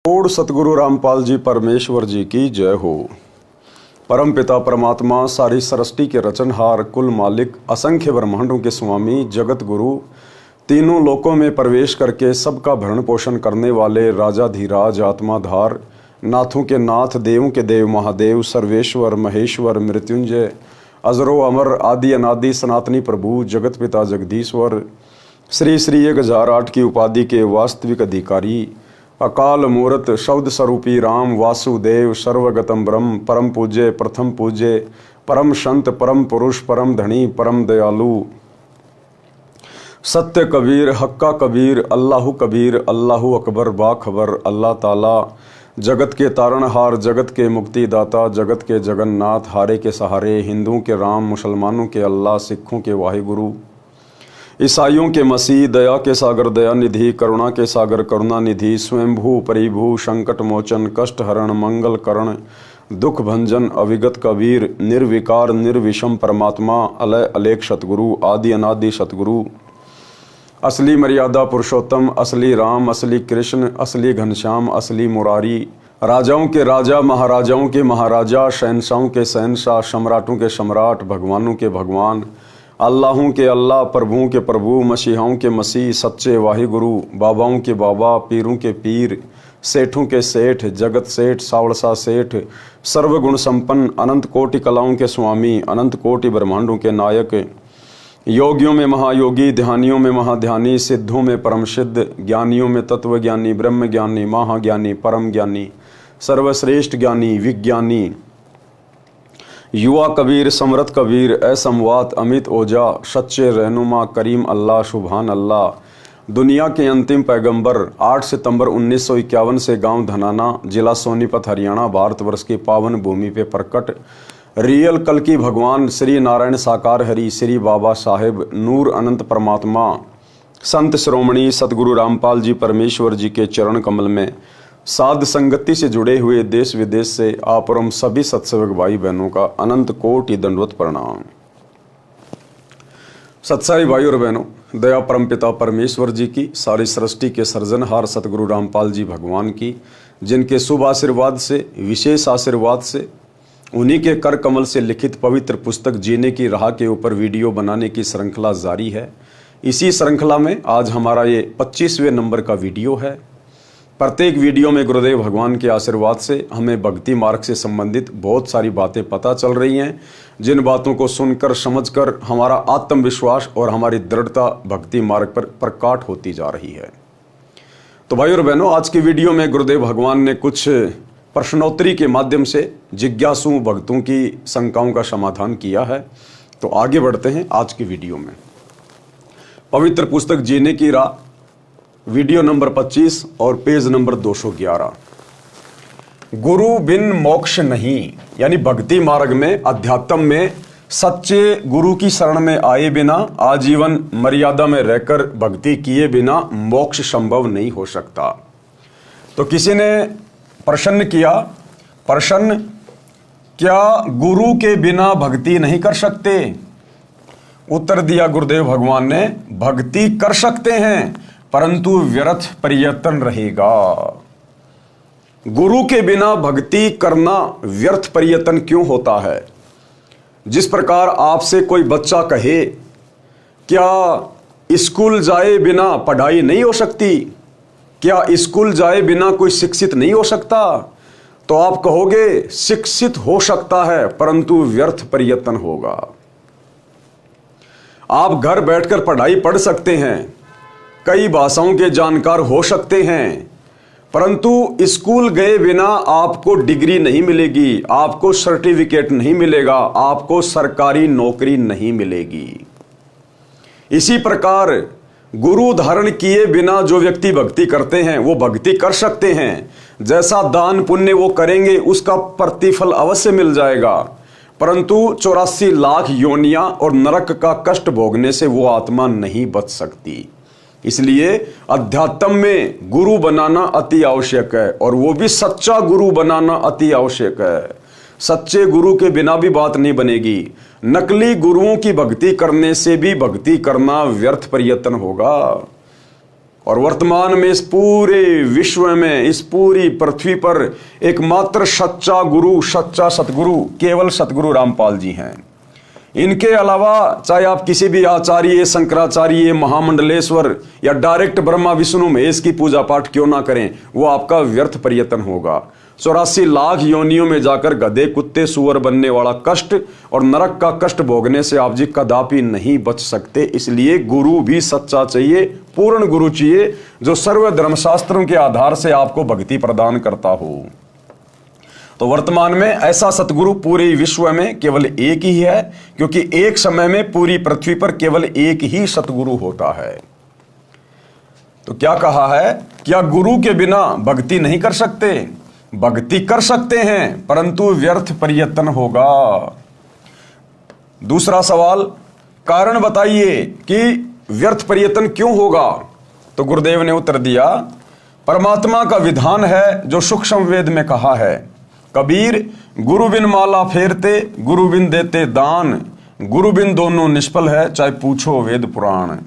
Odd सतगुरु रामपाल जी परमेश्वर जी की जय हो। परम पिता परमात्मा सारी सृष्टि के रचनहार, कुल मालिक, असंख्य ब्रह्मांडों के स्वामी, जगत गुरु, तीनों लोकों में प्रवेश करके सबका भरण पोषण करने वाले राजाधिराज, आत्माधार, नाथों के नाथ, देवों के देव, महादेव, सर्वेश्वर, महेश्वर, मृत्युंजय, अजरो अमर, आदि अनादि, सनातनी प्रभु, जगत पिता जगदीश्वर, श्री श्री 1008 की उपाधि के वास्तविक अधिकारी, अकाल मूर्त, शब्द स्वरूपी राम, वासुदेव, सर्वगतम ब्रह्म, परम पूज्य, प्रथम पूज्य, परम संत, परम पुरुष, परम धनी, परम दयालु, सत्य कबीर, हक्का कबीर, अल्लाहु कबीर, अल्लाहु अकबर, बाखबर, अल्लाह ताला, जगत के तारणहार, जगत के मुक्तिदाता, जगत के जगन्नाथ, हारे के सहारे, हिंदुओं के राम, मुसलमानों के अल्लाह, सिखों के वाहिगुरु, ईसाइयों के मसीह, दया के सागर दया निधि, करुणा के सागर करुणा निधि, स्वयंभू परिभू, संकट मोचन, कष्ट हरण, मंगल करण, दुख भंजन, अविगत कबीर, निर्विकार निर्विषम परमात्मा, अलय अलेख सतगुरु, आदि अनादि सतगुरु, असली मर्यादा पुरुषोत्तम, असली राम, असली कृष्ण, असली घनश्याम, असली मुरारी, राजाओं के राजा, महाराजाओं के महाराजा, शहनशाहों के शहनशाह, सम्राटों के सम्राट, भगवानों के भगवान, अल्लाहों के अल्लाह, प्रभुओं के प्रभु, मसीहाओं के मसीह, सच्चे वाहिगुरु, बाबाओं के बाबा, पीरों के पीर, सेठों के सेठ, जगत सेठ, सावड़सा सेठ, सर्वगुण संपन्न, अनंत कोटि कलाओं के स्वामी, अनंत कोटि ब्रह्मांडों के नायक, योगियों में महायोगी, ध्यानियों में महाध्यानी, सिद्धों में परम सिद्ध, ज्ञानियों में तत्वज्ञानी, ब्रह्म ज्ञानी, महाज्ञानी, परम ज्ञानी, सर्वश्रेष्ठ ज्ञानी, विज्ञानी, युवा कबीर, समरथ कबीर, असमवात, अमित ओजा, सच्चे रहनुमा, करीम अल्लाह, सुभान अल्लाह, दुनिया के अंतिम पैगंबर, 8 सितंबर 1951 से गांव धनाना, जिला सोनीपत, हरियाणा, भारतवर्ष की पावन भूमि पे प्रकट रियल कल की भगवान श्री नारायण साकार हरि, श्री बाबा साहेब नूर अनंत परमात्मा, संत श्रोमणी सतगुरु रामपाल जी परमेश्वर जी के चरण कमल में साध संगति से जुड़े हुए देश विदेश से आप और हम सभी सत्संग भाई बहनों का अनंत कोटि दंडवत प्रणाम। सत्साई भाई और बहनों, दया परम पिता परमेश्वर जी की, सारी सृष्टि के सर्जनहार सतगुरु रामपाल जी भगवान की, जिनके शुभ आशीर्वाद से, विशेष आशीर्वाद से, उन्हीं के कर कमल से लिखित पवित्र पुस्तक जीने की राह के ऊपर वीडियो बनाने की श्रृंखला जारी है। इसी श्रृंखला में आज हमारा ये 25वें नंबर का वीडियो है। प्रत्येक वीडियो में गुरुदेव भगवान के आशीर्वाद से हमें भक्ति मार्ग से संबंधित बहुत सारी बातें पता चल रही हैं, जिन बातों को सुनकर समझकर हमारा आत्मविश्वास और हमारी दृढ़ता भक्ति मार्ग पर प्रकट होती जा रही है। तो भाई और बहनों, आज की वीडियो में गुरुदेव भगवान ने कुछ प्रश्नोत्तरी के माध्यम से जिज्ञासु भक्तों की शंकाओं का समाधान किया है। तो आगे बढ़ते हैं आज की वीडियो में। पवित्र पुस्तक जीने की राह, वीडियो नंबर 25 और पेज नंबर 211। गुरु बिन मोक्ष नहीं, यानी भक्ति मार्ग में, अध्यात्म में सच्चे गुरु की शरण में आए बिना, आजीवन मर्यादा में रहकर भक्ति किए बिना मोक्ष संभव नहीं हो सकता। तो किसी ने प्रश्न किया, प्रश्न, क्या गुरु के बिना भक्ति नहीं कर सकते? उत्तर दिया गुरुदेव भगवान ने, भक्ति कर सकते हैं परंतु व्यर्थ प्रयत्न रहेगा। गुरु के बिना भक्ति करना व्यर्थ प्रयत्न क्यों होता है? जिस प्रकार आपसे कोई बच्चा कहे, क्या स्कूल जाए बिना पढ़ाई नहीं हो सकती? क्या स्कूल जाए बिना कोई शिक्षित नहीं हो सकता? तो आप कहोगे शिक्षित हो सकता है परंतु व्यर्थ प्रयत्न होगा। आप घर बैठकर पढ़ाई पढ़ सकते हैं, कई भाषाओं के जानकार हो सकते हैं, परंतु स्कूल गए बिना आपको डिग्री नहीं मिलेगी, आपको सर्टिफिकेट नहीं मिलेगा, आपको सरकारी नौकरी नहीं मिलेगी। इसी प्रकार गुरु धारण किए बिना जो व्यक्ति भक्ति करते हैं वो भक्ति कर सकते हैं, जैसा दान पुण्य वो करेंगे उसका प्रतिफल अवश्य मिल जाएगा, परंतु 84 लाख योनियां और नरक का कष्ट भोगने से वो आत्मा नहीं बच सकती। इसलिए अध्यात्म में गुरु बनाना अति आवश्यक है, और वो भी सच्चा गुरु बनाना अति आवश्यक है। सच्चे गुरु के बिना भी बात नहीं बनेगी। नकली गुरुओं की भक्ति करने से भी भक्ति करना व्यर्थ प्रयत्न होगा। और वर्तमान में इस पूरे विश्व में, इस पूरी पृथ्वी पर एकमात्र सच्चा गुरु, सच्चा सतगुरु केवल सतगुरु रामपाल जी हैं। इनके अलावा चाहे आप किसी भी आचार्य, शंकराचार्य, महामंडलेश्वर या डायरेक्ट ब्रह्मा विष्णु महेश की पूजा पाठ क्यों ना करें, वो आपका व्यर्थ प्रयत्न होगा। 84 लाख योनियों में जाकर गधे, कुत्ते, सुअर बनने वाला कष्ट और नरक का कष्ट भोगने से आप जी कदापि नहीं बच सकते। इसलिए गुरु भी सच्चा चाहिए, पूर्ण गुरु चाहिए, जो सर्व धर्मशास्त्रों के आधार से आपको भक्ति प्रदान करता हो। तो वर्तमान में ऐसा सतगुरु पूरे विश्व में केवल एक ही है, क्योंकि एक समय में पूरी पृथ्वी पर केवल एक ही सतगुरु होता है। तो क्या कहा है, क्या गुरु के बिना भक्ति नहीं कर सकते? भक्ति कर सकते हैं, परंतु व्यर्थ प्रयत्न होगा। दूसरा सवाल, कारण बताइए कि व्यर्थ प्रयत्न क्यों होगा? तो गुरुदेव ने उत्तर दिया, परमात्मा का विधान है जो सूक्ष्म वेद में कहा है, कबीर गुरु बिन माला फेरते, गुरु बिन देते दान, गुरु बिन दोनों निष्फल है, चाहे पूछो वेद पुराण।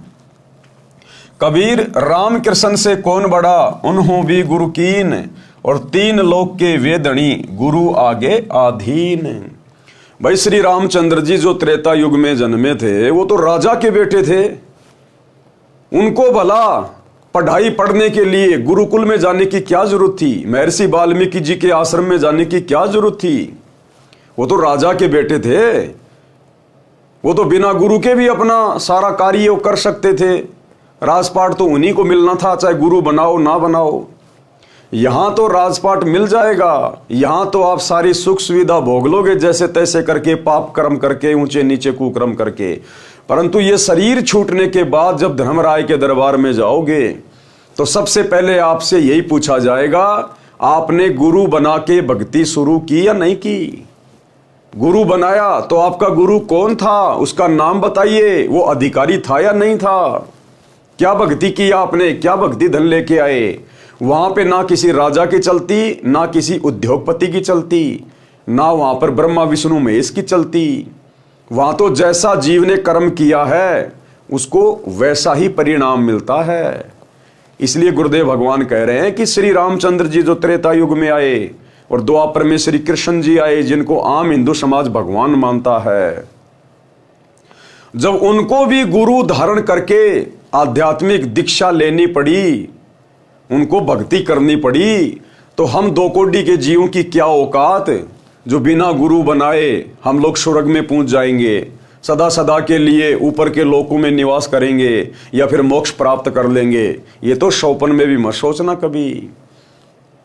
कबीर राम कृष्ण से कौन बड़ा, उन्हों भी गुरु कीन, और 3 लोक के वेदणी, गुरु आगे आधीन। भाई श्री रामचंद्र जी जो त्रेता युग में जन्मे थे, वो तो राजा के बेटे थे। उनको भला पढ़ाई पढ़ने के लिए गुरुकुल में जाने की क्या जरूरत थी? महर्षि वाल्मीकि जी के आश्रम में जाने की क्या जरूरत थी? वो तो राजा के बेटे थे। वो तो बिना गुरु के भी अपना सारा कार्य कर सकते थे। राजपाट तो उन्हीं को मिलना था, चाहे गुरु बनाओ ना बनाओ। यहां तो राजपाट मिल जाएगा, यहां तो आप सारी सुख सुविधा भोग लोगे जैसे तैसे करके, पाप कर्म करके, ऊंचे नीचे कुकर्म करके। परंतु ये शरीर छूटने के बाद जब धर्मराय के दरबार में जाओगे तो सबसे पहले आपसे यही पूछा जाएगा, आपने गुरु बना के भक्ति शुरू की या नहीं की? गुरु बनाया तो आपका गुरु कौन था, उसका नाम बताइए। वो अधिकारी था या नहीं था? क्या भक्ति की आपने, क्या भक्ति धन लेके आए? वहां पे ना किसी राजा की चलती, ना किसी उद्योगपति की चलती, ना वहां पर ब्रह्मा विष्णु महेश की चलती। वहां तो जैसा जीव ने कर्म किया है उसको वैसा ही परिणाम मिलता है। इसलिए गुरुदेव भगवान कह रहे हैं कि श्री रामचंद्र जी जो त्रेता युग में आए और द्वापर में श्री कृष्ण जी आए, जिनको आम हिंदू समाज भगवान मानता है, जब उनको भी गुरु धारण करके आध्यात्मिक दीक्षा लेनी पड़ी, उनको भक्ति करनी पड़ी, तो हम 2 कोटि के जीवों की क्या औकात, जो बिना गुरु बनाए हम लोग स्वर्ग में पहुंच जाएंगे, सदा सदा के लिए ऊपर के लोकों में निवास करेंगे या फिर मोक्ष प्राप्त कर लेंगे। ये तो सौपन में भी मत सोचना कभी।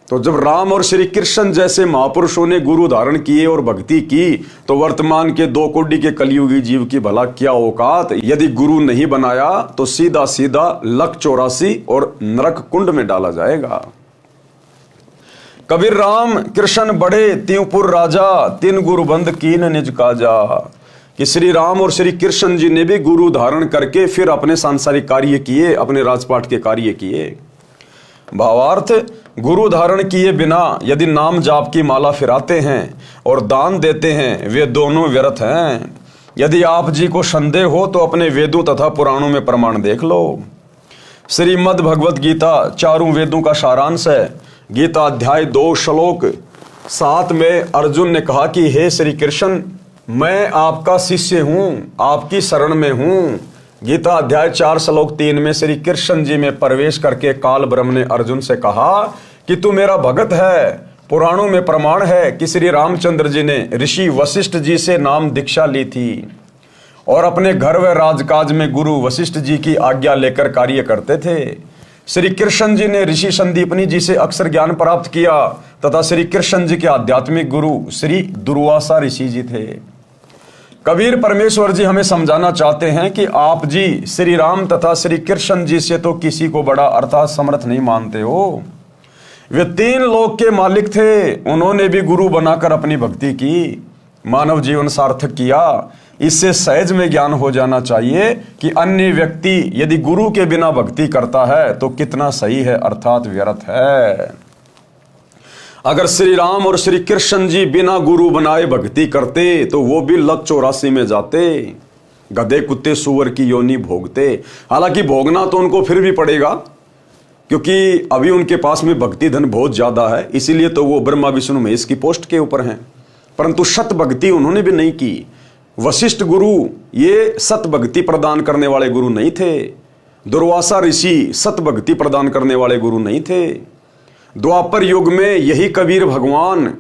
तो जब राम और श्री कृष्ण जैसे महापुरुषों ने गुरु धारण किए और भक्ति की, तो वर्तमान के 2 कोटि के कलयुगी जीव की भला क्या औकात। यदि गुरु नहीं बनाया तो सीधा सीधा लक 84 और नरक कुंड में डाला जाएगा। कबीर राम कृष्ण बड़े त्योपुर राजा, 3 गुरु बंद कीन निज काजा। कि श्री राम और श्री कृष्ण जी ने भी गुरु धारण करके फिर अपने सांसारिक कार्य किए, अपने राजपाट के कार्य किए। भावार्थ, गुरु धारण किए बिना यदि नाम जाप की माला फिराते हैं और दान देते हैं, वे दोनों व्यर्थ हैं। यदि आप जी को संदेह हो तो अपने वेदों तथा पुराणों में प्रमाण देख लो। श्रीमद् भगवत गीता 4 वेदों का सारांश है। गीता अध्याय 2 श्लोक 7 में अर्जुन ने कहा कि हे श्री कृष्ण, मैं आपका शिष्य हूं, आपकी शरण में हूं। गीता अध्याय 4 श्लोक 3 में श्री कृष्ण जी में प्रवेश करके काल ब्रह्म ने अर्जुन से कहा कि तू मेरा भगत है। पुराणों में प्रमाण है कि श्री रामचंद्र जी ने ऋषि वशिष्ठ जी से नाम दीक्षा ली थी और अपने घर व राजकाज में गुरु वशिष्ठ जी की आज्ञा लेकर कार्य करते थे। श्री कृष्ण जी ने ऋषि संदीपनी जी से अक्षर ज्ञान प्राप्त किया तथा श्री कृष्ण जी के आध्यात्मिक गुरु श्री दुर्वासा ऋषि जी थे। कबीर परमेश्वर जी हमें समझाना चाहते हैं कि आप जी श्री राम तथा श्री कृष्ण जी से तो किसी को बड़ा अर्थात समर्थ नहीं मानते हो। वे 3 लोक के मालिक थे, उन्होंने भी गुरु बनाकर अपनी भक्ति की, मानव जीवन सार्थक किया। इससे सहज में ज्ञान हो जाना चाहिए कि अन्य व्यक्ति यदि गुरु के बिना भक्ति करता है तो कितना सही है अर्थात व्यर्थ है। अगर श्री राम और श्री कृष्ण जी बिना गुरु बनाए भक्ति करते तो वो भी लक 84 में जाते, गधे कुत्ते सुअर की योनि भोगते। हालांकि भोगना तो उनको फिर भी पड़ेगा, क्योंकि अभी उनके पास में भक्ति धन बहुत ज्यादा है, इसीलिए तो वो ब्रह्मा विष्णु महेश की पोस्ट के ऊपर हैं। परंतु सत भक्ति उन्होंने भी नहीं की। वशिष्ठ गुरु ये सत भक्ति प्रदान करने वाले गुरु नहीं थे। दुर्वासा ऋषि सत भक्ति प्रदान करने वाले गुरु नहीं थे। द्वापर युग में यही कबीर भगवान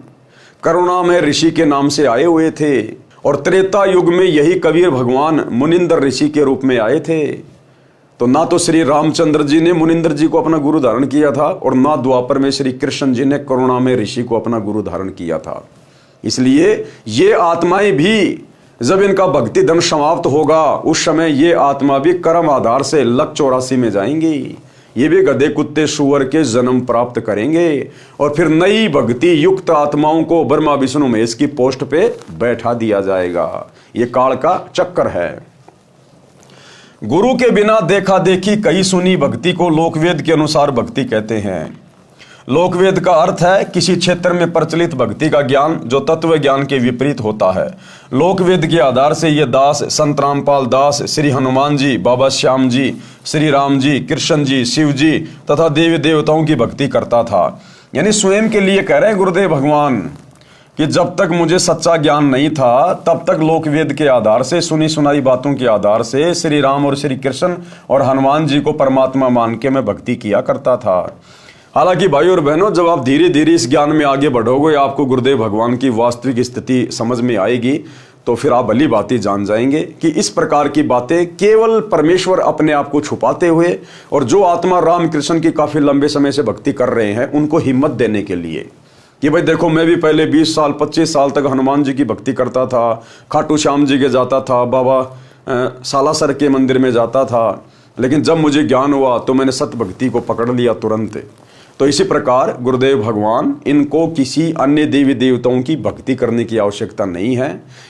करुणामय ऋषि के नाम से आए हुए थे, और त्रेता युग में यही कबीर भगवान मुनिंदर ऋषि के रूप में आए थे। तो ना तो श्री रामचंद्र जी ने मुनिंदर जी को अपना गुरु धारण किया था, और ना द्वापर में श्री कृष्ण जी ने करुणामय ऋषि को अपना गुरु धारण किया था। इसलिए ये आत्माएं भी जब इनका भक्ति धन समाप्त होगा, उस समय ये आत्मा भी कर्म आधार से लक 84 में जाएंगी। ये भी गधे कुत्ते सुअर के जन्म प्राप्त करेंगे, और फिर नई भक्ति युक्त आत्माओं को ब्रह्मा विष्णु महेश की पोस्ट पे बैठा दिया जाएगा। ये काल का चक्कर है। गुरु के बिना देखा देखी कही सुनी भक्ति को लोकवेद के अनुसार भक्ति कहते हैं। लोकवेद का अर्थ है किसी क्षेत्र में प्रचलित भक्ति का ज्ञान जो तत्व ज्ञान के विपरीत होता है। लोकवेद के आधार से ये दास संत रामपाल दास, श्री हनुमान जी, बाबा श्याम जी, श्री राम जी, कृष्ण जी, शिव जी तथा देवी देवताओं की भक्ति करता था। यानी स्वयं के लिए कह रहे हैं गुरुदेव भगवान कि जब तक मुझे सच्चा ज्ञान नहीं था, तब तक लोकवेद के आधार से सुनी सुनाई बातों के आधार से श्री राम और श्री कृष्ण और हनुमान जी को परमात्मा मान के मैं भक्ति किया करता था। हालांकि भाई और बहनों, जब आप धीरे धीरे इस ज्ञान में आगे बढ़ोगे, आपको गुरुदेव भगवान की वास्तविक स्थिति समझ में आएगी, तो फिर आप भली बातें जान जाएंगे कि इस प्रकार की बातें केवल परमेश्वर अपने आप को छुपाते हुए, और जो आत्मा राम कृष्ण की काफी लंबे समय से भक्ति कर रहे हैं उनको हिम्मत देने के लिए कि भाई देखो, मैं भी पहले 20 साल 25 साल तक हनुमान जी की भक्ति करता था, खाटू श्याम जी के जाता था, बाबा सालासर के मंदिर में जाता था, लेकिन जब मुझे ज्ञान हुआ तो मैंने सत भक्ति को पकड़ लिया तुरंत। तो इसी प्रकार गुरुदेव भगवान इनको किसी अन्य देवी देवताओं की भक्ति करने की आवश्यकता नहीं है।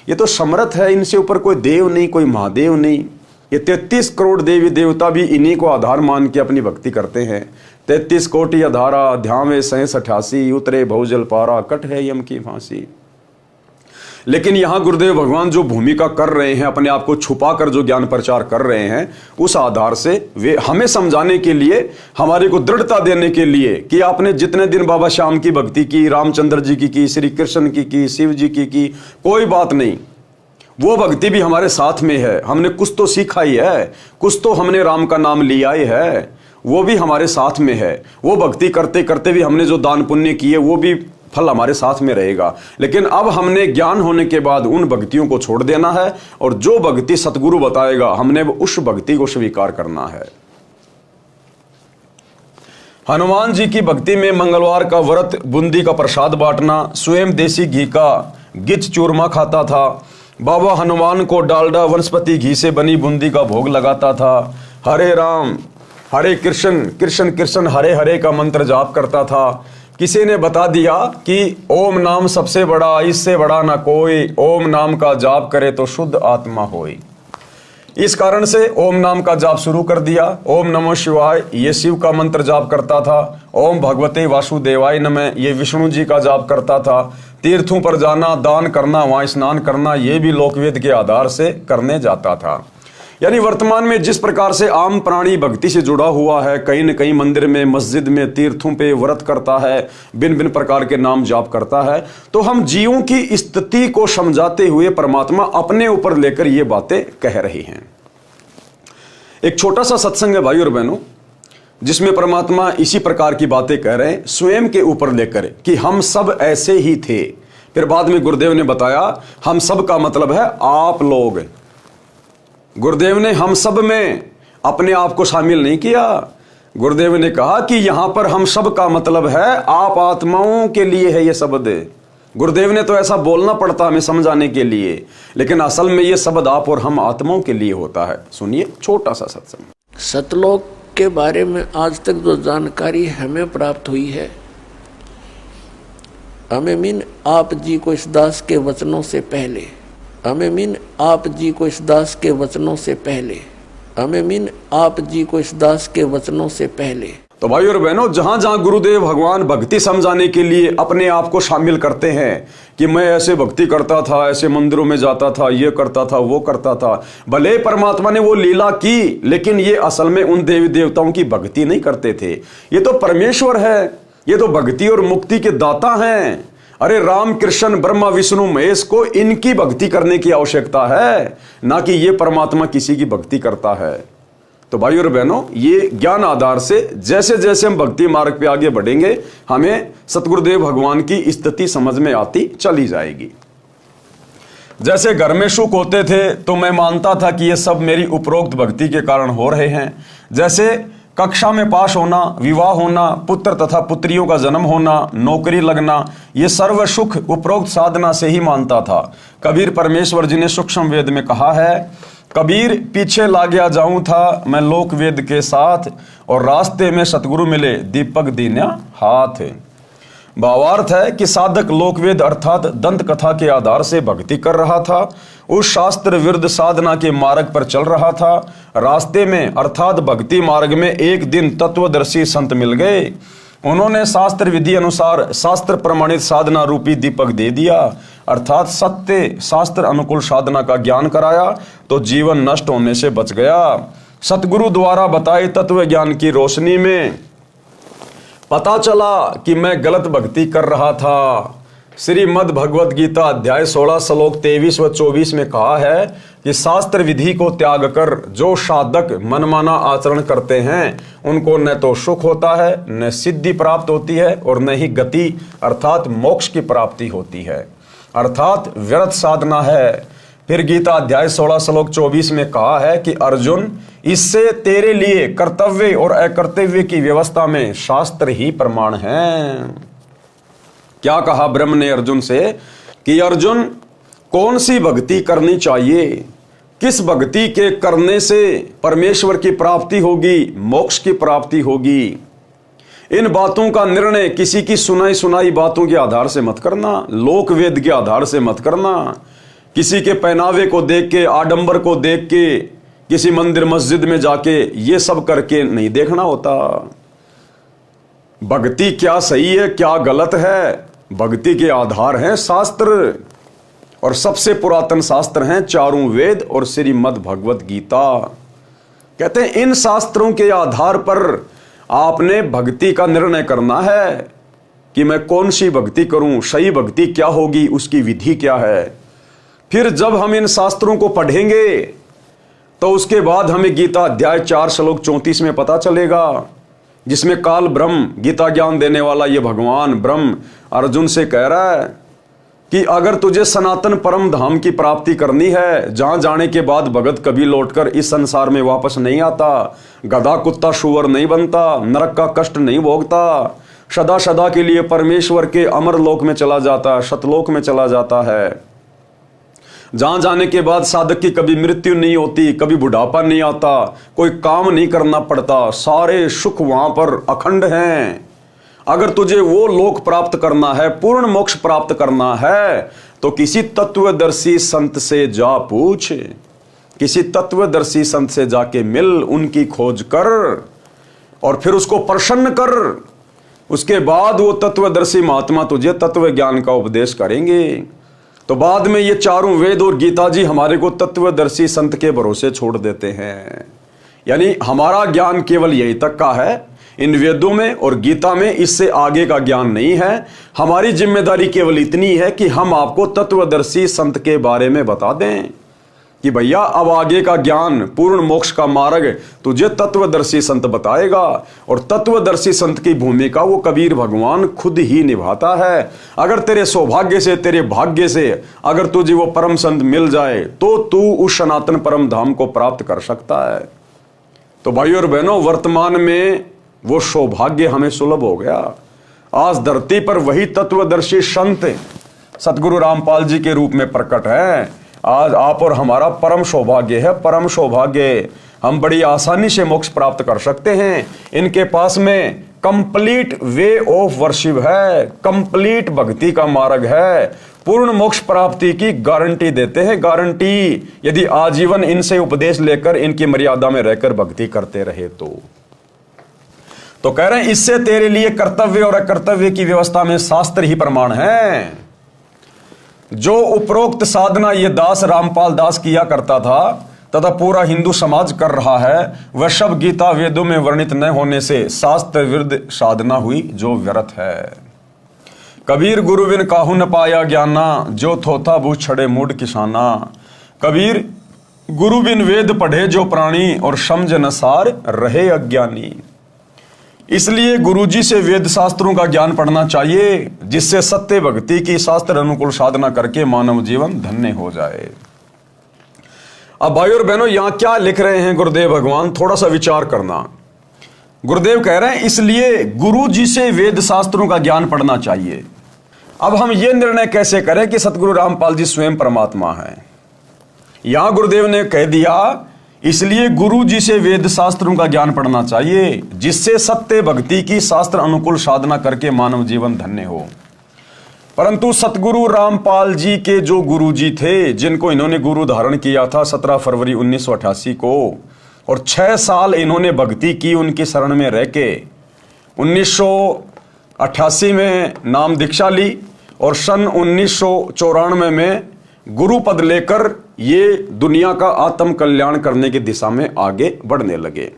ये तो समर्थ है, इनसे ऊपर कोई देव नहीं, कोई महादेव नहीं। ये 33 करोड़ देवी देवता भी इन्हीं को आधार मान के अपनी भक्ति करते हैं। 33 कोटि अधारा ध्यावे 88 उतरे भवजल पारा कट है यम की फांसी। लेकिन यहाँ गुरुदेव भगवान जो भूमिका कर रहे हैं, अपने आप को छुपा कर जो ज्ञान प्रचार कर रहे हैं, उस आधार से वे हमें समझाने के लिए, हमारे को दृढ़ता देने के लिए कि आपने जितने दिन बाबा श्याम की भक्ति की, रामचंद्र जी की, श्री कृष्ण की, शिव जी की, कोई बात नहीं, वो भक्ति भी हमारे साथ में है। हमने कुछ तो सीखा ही है, कुछ तो हमने राम का नाम लिया ही है, वो भी हमारे साथ में है। वो भक्ति करते करते भी हमने जो दान पुण्य किए वो भी फल हमारे साथ में रहेगा। लेकिन अब हमने ज्ञान होने के बाद उन भक्तियों को छोड़ देना है, और जो भक्ति सतगुरु बताएगा हमने उस भक्ति को स्वीकार करना है। हनुमान जी की भक्ति में मंगलवार का व्रत, बूंदी का प्रसाद बांटना, स्वयं देसी घी का गिच चूरमा खाता था, बाबा हनुमान को डालडा वनस्पति घी से बनी बूंदी का भोग लगाता था, हरे राम हरे कृष्ण कृष्ण कृष्ण हरे हरे का मंत्र जाप करता था। किसी ने बता दिया कि ओम नाम सबसे बड़ा, इससे बड़ा ना कोई, ओम नाम का जाप करे तो शुद्ध आत्मा होई। इस कारण से ओम नाम का जाप शुरू कर दिया। ओम नमो शिवाय ये शिव का मंत्र जाप करता था। ओम भगवते वासुदेवाय नमः ये विष्णु जी का जाप करता था। तीर्थों पर जाना, दान करना, वहां स्नान करना, ये भी लोकवेद के आधार से करने जाता था। यानी वर्तमान में जिस प्रकार से आम प्राणी भक्ति से जुड़ा हुआ है, कहीं न कहीं मंदिर में, मस्जिद में, तीर्थों पे व्रत करता है, भिन्न भिन्न प्रकार के नाम जाप करता है, तो हम जीवों की स्थिति को समझाते हुए परमात्मा अपने ऊपर लेकर ये बातें कह रही हैं। एक छोटा सा सत्संग है भाई और बहनों, जिसमें परमात्मा इसी प्रकार की बातें कह रहे हैं, स्वयं के ऊपर लेकर कि हम सब ऐसे ही थे। फिर बाद में गुरुदेव ने बताया हम सब का मतलब है आप लोग। गुरुदेव ने हम सब में अपने आप को शामिल नहीं किया। गुरुदेव ने कहा कि यहां पर हम सब का मतलब है आप आत्माओं के लिए है ये शब्द। गुरुदेव ने तो ऐसा बोलना पड़ता हमें समझाने के लिए, लेकिन असल में ये शब्द आप और हम आत्माओं के लिए होता है। सुनिए छोटा सा सत्संग। सतलोक के बारे में आज तक जो जानकारी हमें प्राप्त हुई है, हमें मीन आप जी को इस दास के वचनों से पहले, हमें मीन आप जी को इस दास के वचनों से पहले, हमें मीन आप जी को इस दास के वचनों से पहले तो भाई और बहनों, जहां जहां गुरुदेव भगवान भक्ति समझाने के लिए अपने आप को शामिल करते हैं कि मैं ऐसे भक्ति करता था, ऐसे मंदिरों में जाता था, ये करता था, वो करता था, भले परमात्मा ने वो लीला की, लेकिन ये असल में उन देवी देवताओं की भक्ति नहीं करते थे। ये तो परमेश्वर है, ये तो भक्ति और मुक्ति के दाता हैं। अरे राम कृष्ण ब्रह्मा विष्णु महेश को इनकी भक्ति करने की आवश्यकता है, ना कि ये परमात्मा किसी की भक्ति करता है। तो भाई और बहनों, ये ज्ञान आधार से जैसे जैसे हम भक्ति मार्ग पे आगे बढ़ेंगे, हमें सतगुरुदेव भगवान की स्थिति समझ में आती चली जाएगी। जैसे घर में सुख होते थे तो मैं मानता था कि ये सब मेरी उपरोक्त भक्ति के कारण हो रहे हैं। जैसे कक्षा में पास होना, विवाह होना, पुत्र तथा पुत्रियों का जन्म होना, नौकरी लगना, ये सर्व सुख उपरोक्त साधना से ही मानता था। कबीर परमेश्वर जी ने सूक्ष्म वेद में कहा है, कबीर पीछे ला गया जाऊं था मैं लोक वेद के साथ, और रास्ते में सतगुरु मिले दीपक दीन्या हाथ। भावार्थ है कि साधक लोकवेद अर्थात दंत कथा के आधार से भक्ति कर रहा था, उस शास्त्र विरुद्ध साधना के मार्ग पर चल रहा था। रास्ते में अर्थात भक्ति मार्ग में एक दिन तत्वदर्शी संत मिल गए। उन्होंने शास्त्र विधि अनुसार शास्त्र प्रमाणित साधना रूपी दीपक दे दिया, अर्थात सत्य शास्त्र अनुकूल साधना का ज्ञान कराया, तो जीवन नष्ट होने से बच गया। सतगुरु द्वारा बताए तत्व ज्ञान की रोशनी में पता चला कि मैं गलत भक्ति कर रहा था। श्रीमद् भगवद गीता अध्याय 16 श्लोक 23 व 24 में कहा है कि शास्त्र विधि को त्याग कर जो साधक मनमाना आचरण करते हैं उनको न तो सुख होता है, न सिद्धि प्राप्त होती है, और न ही गति अर्थात मोक्ष की प्राप्ति होती है, अर्थात व्यर्थ साधना है। फिर गीता अध्याय 16 श्लोक 24 में कहा है कि अर्जुन, इससे तेरे लिए कर्तव्य और अकर्तव्य की व्यवस्था में शास्त्र ही प्रमाण है। क्या कहा ब्रह्म ने अर्जुन से कि अर्जुन, कौन सी भक्ति करनी चाहिए, किस भक्ति के करने से परमेश्वर की प्राप्ति होगी, मोक्ष की प्राप्ति होगी। इन बातों का निर्णय किसी की सुनाई सुनाई बातों के आधार से मत करना, लोक वेद के आधार से मत करना, किसी के पहनावे को देख के, आडंबर को देख के, किसी मंदिर मस्जिद में जाके ये सब करके नहीं देखना होता। भक्ति क्या सही है क्या गलत है, भक्ति के आधार हैं शास्त्र, और सबसे पुरातन शास्त्र हैं चारों वेद और श्रीमद् भगवद गीता। कहते हैं इन शास्त्रों के आधार पर आपने भक्ति का निर्णय करना है कि मैं कौन सी भक्ति करूं, सही भक्ति क्या होगी, उसकी विधि क्या है। फिर जब हम इन शास्त्रों को पढ़ेंगे तो उसके बाद हमें गीता अध्याय 4 श्लोक 34 में पता चलेगा, जिसमें काल ब्रह्म गीता ज्ञान देने वाला ये भगवान ब्रह्म अर्जुन से कह रहा है कि अगर तुझे सनातन परम धाम की प्राप्ति करनी है, जहां जाने के बाद भगत कभी लौटकर इस संसार में वापस नहीं आता, गधा कुत्ता शुअर नहीं बनता, नरक का कष्ट नहीं भोगता, सदा सदा के लिए परमेश्वर के अमर लोक में चला जाता, सतलोक में चला जाता है, जहां जाने के बाद साधक की कभी मृत्यु नहीं होती, कभी बुढ़ापा नहीं आता, कोई काम नहीं करना पड़ता, सारे सुख वहां पर अखंड हैं। अगर तुझे वो लोक प्राप्त करना है, पूर्ण मोक्ष प्राप्त करना है, तो किसी तत्वदर्शी संत से जा पूछ, किसी तत्वदर्शी संत से जाके मिल, उनकी खोज कर और फिर उसको प्रसन्न कर। उसके बाद वो तत्वदर्शी महात्मा तुझे तत्व ज्ञान का उपदेश करेंगे। तो बाद में ये चारों वेद और गीता जी हमारे को तत्वदर्शी संत के भरोसे छोड़ देते हैं। यानी हमारा ज्ञान केवल यही तक का है, इन वेदों में और गीता में इससे आगे का ज्ञान नहीं है। हमारी जिम्मेदारी केवल इतनी है कि हम आपको तत्वदर्शी संत के बारे में बता दें कि भैया अब आगे का ज्ञान, पूर्ण मोक्ष का मार्ग तुझे तत्वदर्शी संत बताएगा। और तत्वदर्शी संत की भूमिका वो कबीर भगवान खुद ही निभाता है। अगर तेरे सौभाग्य से, तेरे भाग्य से अगर तुझे वो परम संत मिल जाए तो तू उस सनातन परम धाम को प्राप्त कर सकता है। तो भाइयों और बहनों, वर्तमान में वो सौभाग्य हमें सुलभ हो गया। आज धरती पर वही तत्वदर्शी संत सतगुरु रामपाल जी के रूप में प्रकट है। आज आप और हमारा परम सौभाग्य है, परम सौभाग्य। हम बड़ी आसानी से मोक्ष प्राप्त कर सकते हैं। इनके पास में कंप्लीट वे ऑफ वर्शिप है, कंप्लीट भक्ति का मार्ग है, पूर्ण मोक्ष प्राप्ति की गारंटी देते हैं, गारंटी, यदि आजीवन इनसे उपदेश लेकर इनकी मर्यादा में रहकर भक्ति करते रहे तो कह रहे हैं इससे तेरे लिए कर्तव्य और अकर्तव्य की व्यवस्था में शास्त्र ही प्रमाण है। जो उपरोक्त साधना ये दास रामपाल दास किया करता था तथा पूरा हिंदू समाज कर रहा है, वह सब गीता वेदों में वर्णित न होने से शास्त्र विरुद्ध साधना हुई जो व्यर्थ है। कबीर गुरु बिन काहू न पाया ज्ञाना, जो थोथा बू छड़े मूड किसाना। कबीर गुरु बिन वेद पढ़े जो प्राणी, और समझ न सार रहे अज्ञानी। इसलिए गुरुजी से वेद शास्त्रों का ज्ञान पढ़ना चाहिए, जिससे सत्य भक्ति की शास्त्र अनुकूल साधना करके मानव जीवन धन्य हो जाए। अब भाई और बहनों, यहां क्या लिख रहे हैं गुरुदेव भगवान, थोड़ा सा विचार करना। गुरुदेव कह रहे हैं इसलिए गुरुजी से वेद शास्त्रों का ज्ञान पढ़ना चाहिए। अब हम ये निर्णय कैसे करें कि सतगुरु रामपाल जी स्वयं परमात्मा हैं? यहां गुरुदेव ने कह दिया इसलिए गुरु जी से वेद शास्त्रों का ज्ञान पढ़ना चाहिए, जिससे सत्य भक्ति की शास्त्र अनुकूल साधना करके मानव जीवन धन्य हो। परंतु सतगुरु रामपाल जी के जो गुरु जी थे, जिनको इन्होंने गुरु धारण किया था 17 फरवरी 1988 को, और 6 साल इन्होंने भक्ति की उनकी शरण में रह के 1988 में नाम दीक्षा ली और सन 1994 में गुरु पद लेकर ये दुनिया का आत्म कल्याण करने की दिशा में आगे बढ़ने लगे।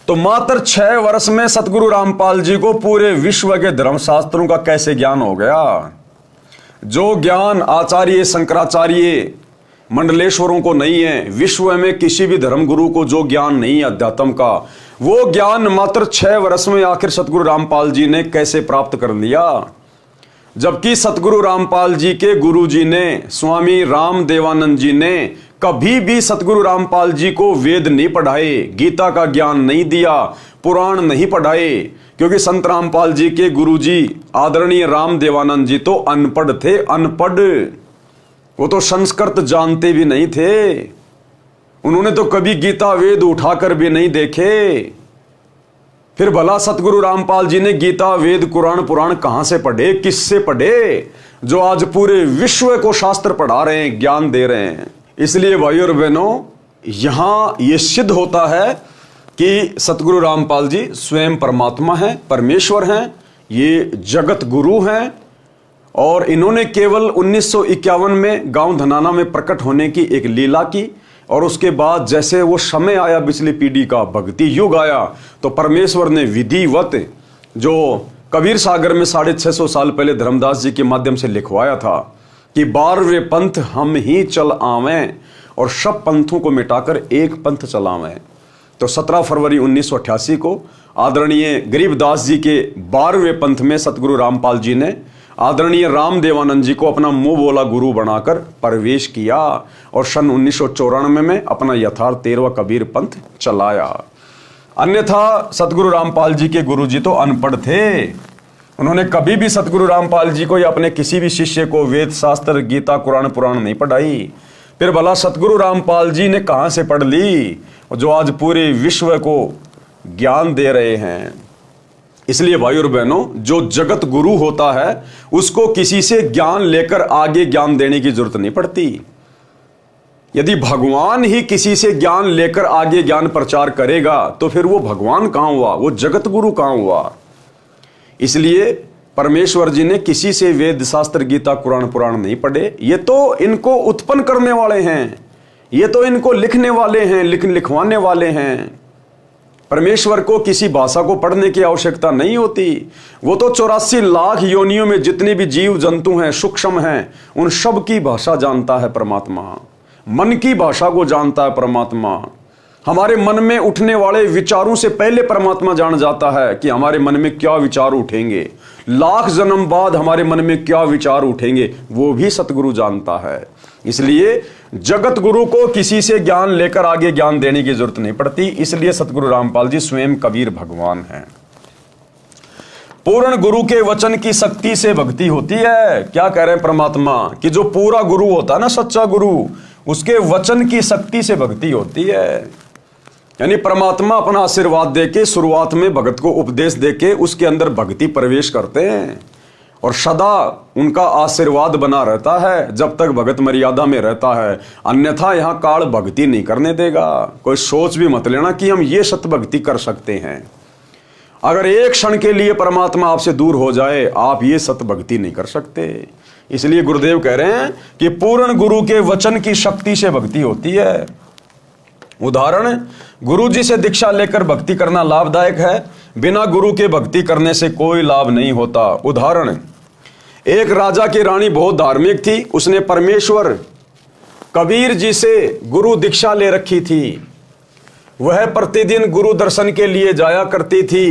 तो मात्र 6 वर्ष में सतगुरु रामपाल जी को पूरे विश्व के धर्मशास्त्रों का कैसे ज्ञान हो गया? जो ज्ञान आचार्य शंकराचार्य मंडलेश्वरों को नहीं है, विश्व में किसी भी धर्म गुरु को जो ज्ञान नहीं है अध्यात्म का, वो ज्ञान मात्र 6 वर्ष में आखिर सतगुरु रामपाल जी ने कैसे प्राप्त कर लिया? जबकि सतगुरु रामपाल जी के गुरु जी ने, स्वामी राम देवानंद जी ने कभी भी सतगुरु रामपाल जी को वेद नहीं पढ़ाए, गीता का ज्ञान नहीं दिया, पुराण नहीं पढ़ाए, क्योंकि संत रामपाल जी के गुरु जी आदरणीय राम देवानंद जी तो अनपढ़ थे, अनपढ़। वो तो संस्कृत जानते भी नहीं थे, उन्होंने तो कभी गीता वेद उठाकर भी नहीं देखे। फिर भला सतगुरु रामपाल जी ने गीता वेद कुरान पुराण कहां से पढ़े, किससे पढ़े, जो आज पूरे विश्व को शास्त्र पढ़ा रहे हैं, ज्ञान दे रहे हैं? इसलिए भाई और बहनों, यहां यह सिद्ध होता है कि सतगुरु रामपाल जी स्वयं परमात्मा हैं, परमेश्वर हैं, ये जगत गुरु हैं। और इन्होंने केवल 1951 में गांव धनाना में प्रकट होने की एक लीला की, और उसके बाद जैसे वो समय आया, पिछली पीढ़ी का भक्ति युग आया, तो परमेश्वर ने विधिवत जो कबीर सागर में 650 साल पहले धर्मदास जी के माध्यम से लिखवाया था कि 12वें पंथ हम ही चल आवें और सब पंथों को मिटाकर एक पंथ चलावें। तो 17 फरवरी 1988 को आदरणीय गरीबदास जी के 12वें पंथ में सतगुरु रामपाल जी ने आदरणीय राम देवानंद जी को अपना मुंह बोला गुरु बनाकर प्रवेश किया, और सन 1994 में अपना यथार्थ 13वां कबीर पंथ चलाया। अन्यथा सतगुरु रामपाल जी के गुरु जी तो अनपढ़ थे, उन्होंने कभी भी सतगुरु रामपाल जी को या अपने किसी भी शिष्य को वेद शास्त्र गीता कुरान पुराण नहीं पढ़ाई। फिर भला सतगुरु रामपाल जी ने कहां से पढ़ ली, जो आज पूरे विश्व को ज्ञान दे रहे हैं? इसलिए भाई और बहनों, जो जगत गुरु होता है उसको किसी से ज्ञान लेकर आगे ज्ञान देने की जरूरत नहीं पड़ती। यदि भगवान ही किसी से ज्ञान लेकर आगे ज्ञान प्रचार करेगा तो फिर वो भगवान कहां हुआ, वो जगत गुरु कहां हुआ? इसलिए परमेश्वर जी ने किसी से वेद शास्त्र गीता कुरान पुराण नहीं पढ़े। ये तो इनको उत्पन्न करने वाले हैं, ये तो इनको लिखने वाले हैं, लिखवाने वाले हैं। परमेश्वर को किसी भाषा को पढ़ने की आवश्यकता नहीं होती। वो तो 84 लाख योनियों में जितने भी जीव जंतु हैं, सूक्ष्म हैं, उन सब की भाषा जानता है परमात्मा। मन की भाषा को जानता है परमात्मा। हमारे मन में उठने वाले विचारों से पहले परमात्मा जान जाता है कि हमारे मन में क्या विचार उठेंगे, लाख जन्म बाद हमारे मन में क्या विचार उठेंगे, वो भी सतगुरु जानता है। इसलिए जगत गुरु को किसी से ज्ञान लेकर आगे ज्ञान देने की जरूरत नहीं पड़ती। इसलिए सतगुरु रामपाल जी स्वयं कबीर भगवान हैं। पूर्ण गुरु के वचन की शक्ति से भक्ति होती है। क्या कह रहे हैं परमात्मा कि जो पूरा गुरु होता है ना, सच्चा गुरु, उसके वचन की शक्ति से भक्ति होती है। यानी परमात्मा अपना आशीर्वाद देके शुरुआत में भगत को उपदेश देके उसके अंदर भक्ति प्रवेश करते हैं, और सदा उनका आशीर्वाद बना रहता है जब तक भगत मर्यादा में रहता है। अन्यथा यहां काल भक्ति नहीं करने देगा। कोई सोच भी मत लेना कि हम ये सत भक्ति कर सकते हैं। अगर एक क्षण के लिए परमात्मा आपसे दूर हो जाए, आप ये सत भक्ति नहीं कर सकते। इसलिए गुरुदेव कह रहे हैं कि पूर्ण गुरु के वचन की शक्ति से भक्ति होती है। उदाहरण, गुरु जी से दीक्षा लेकर भक्ति करना लाभदायक है, बिना गुरु के भक्ति करने से कोई लाभ नहीं होता। उदाहरण, एक राजा की रानी बहुत धार्मिक थी। उसने परमेश्वर कबीर जी से गुरु दीक्षा ले रखी थी। वह प्रतिदिन गुरु दर्शन के लिए जाया करती थी।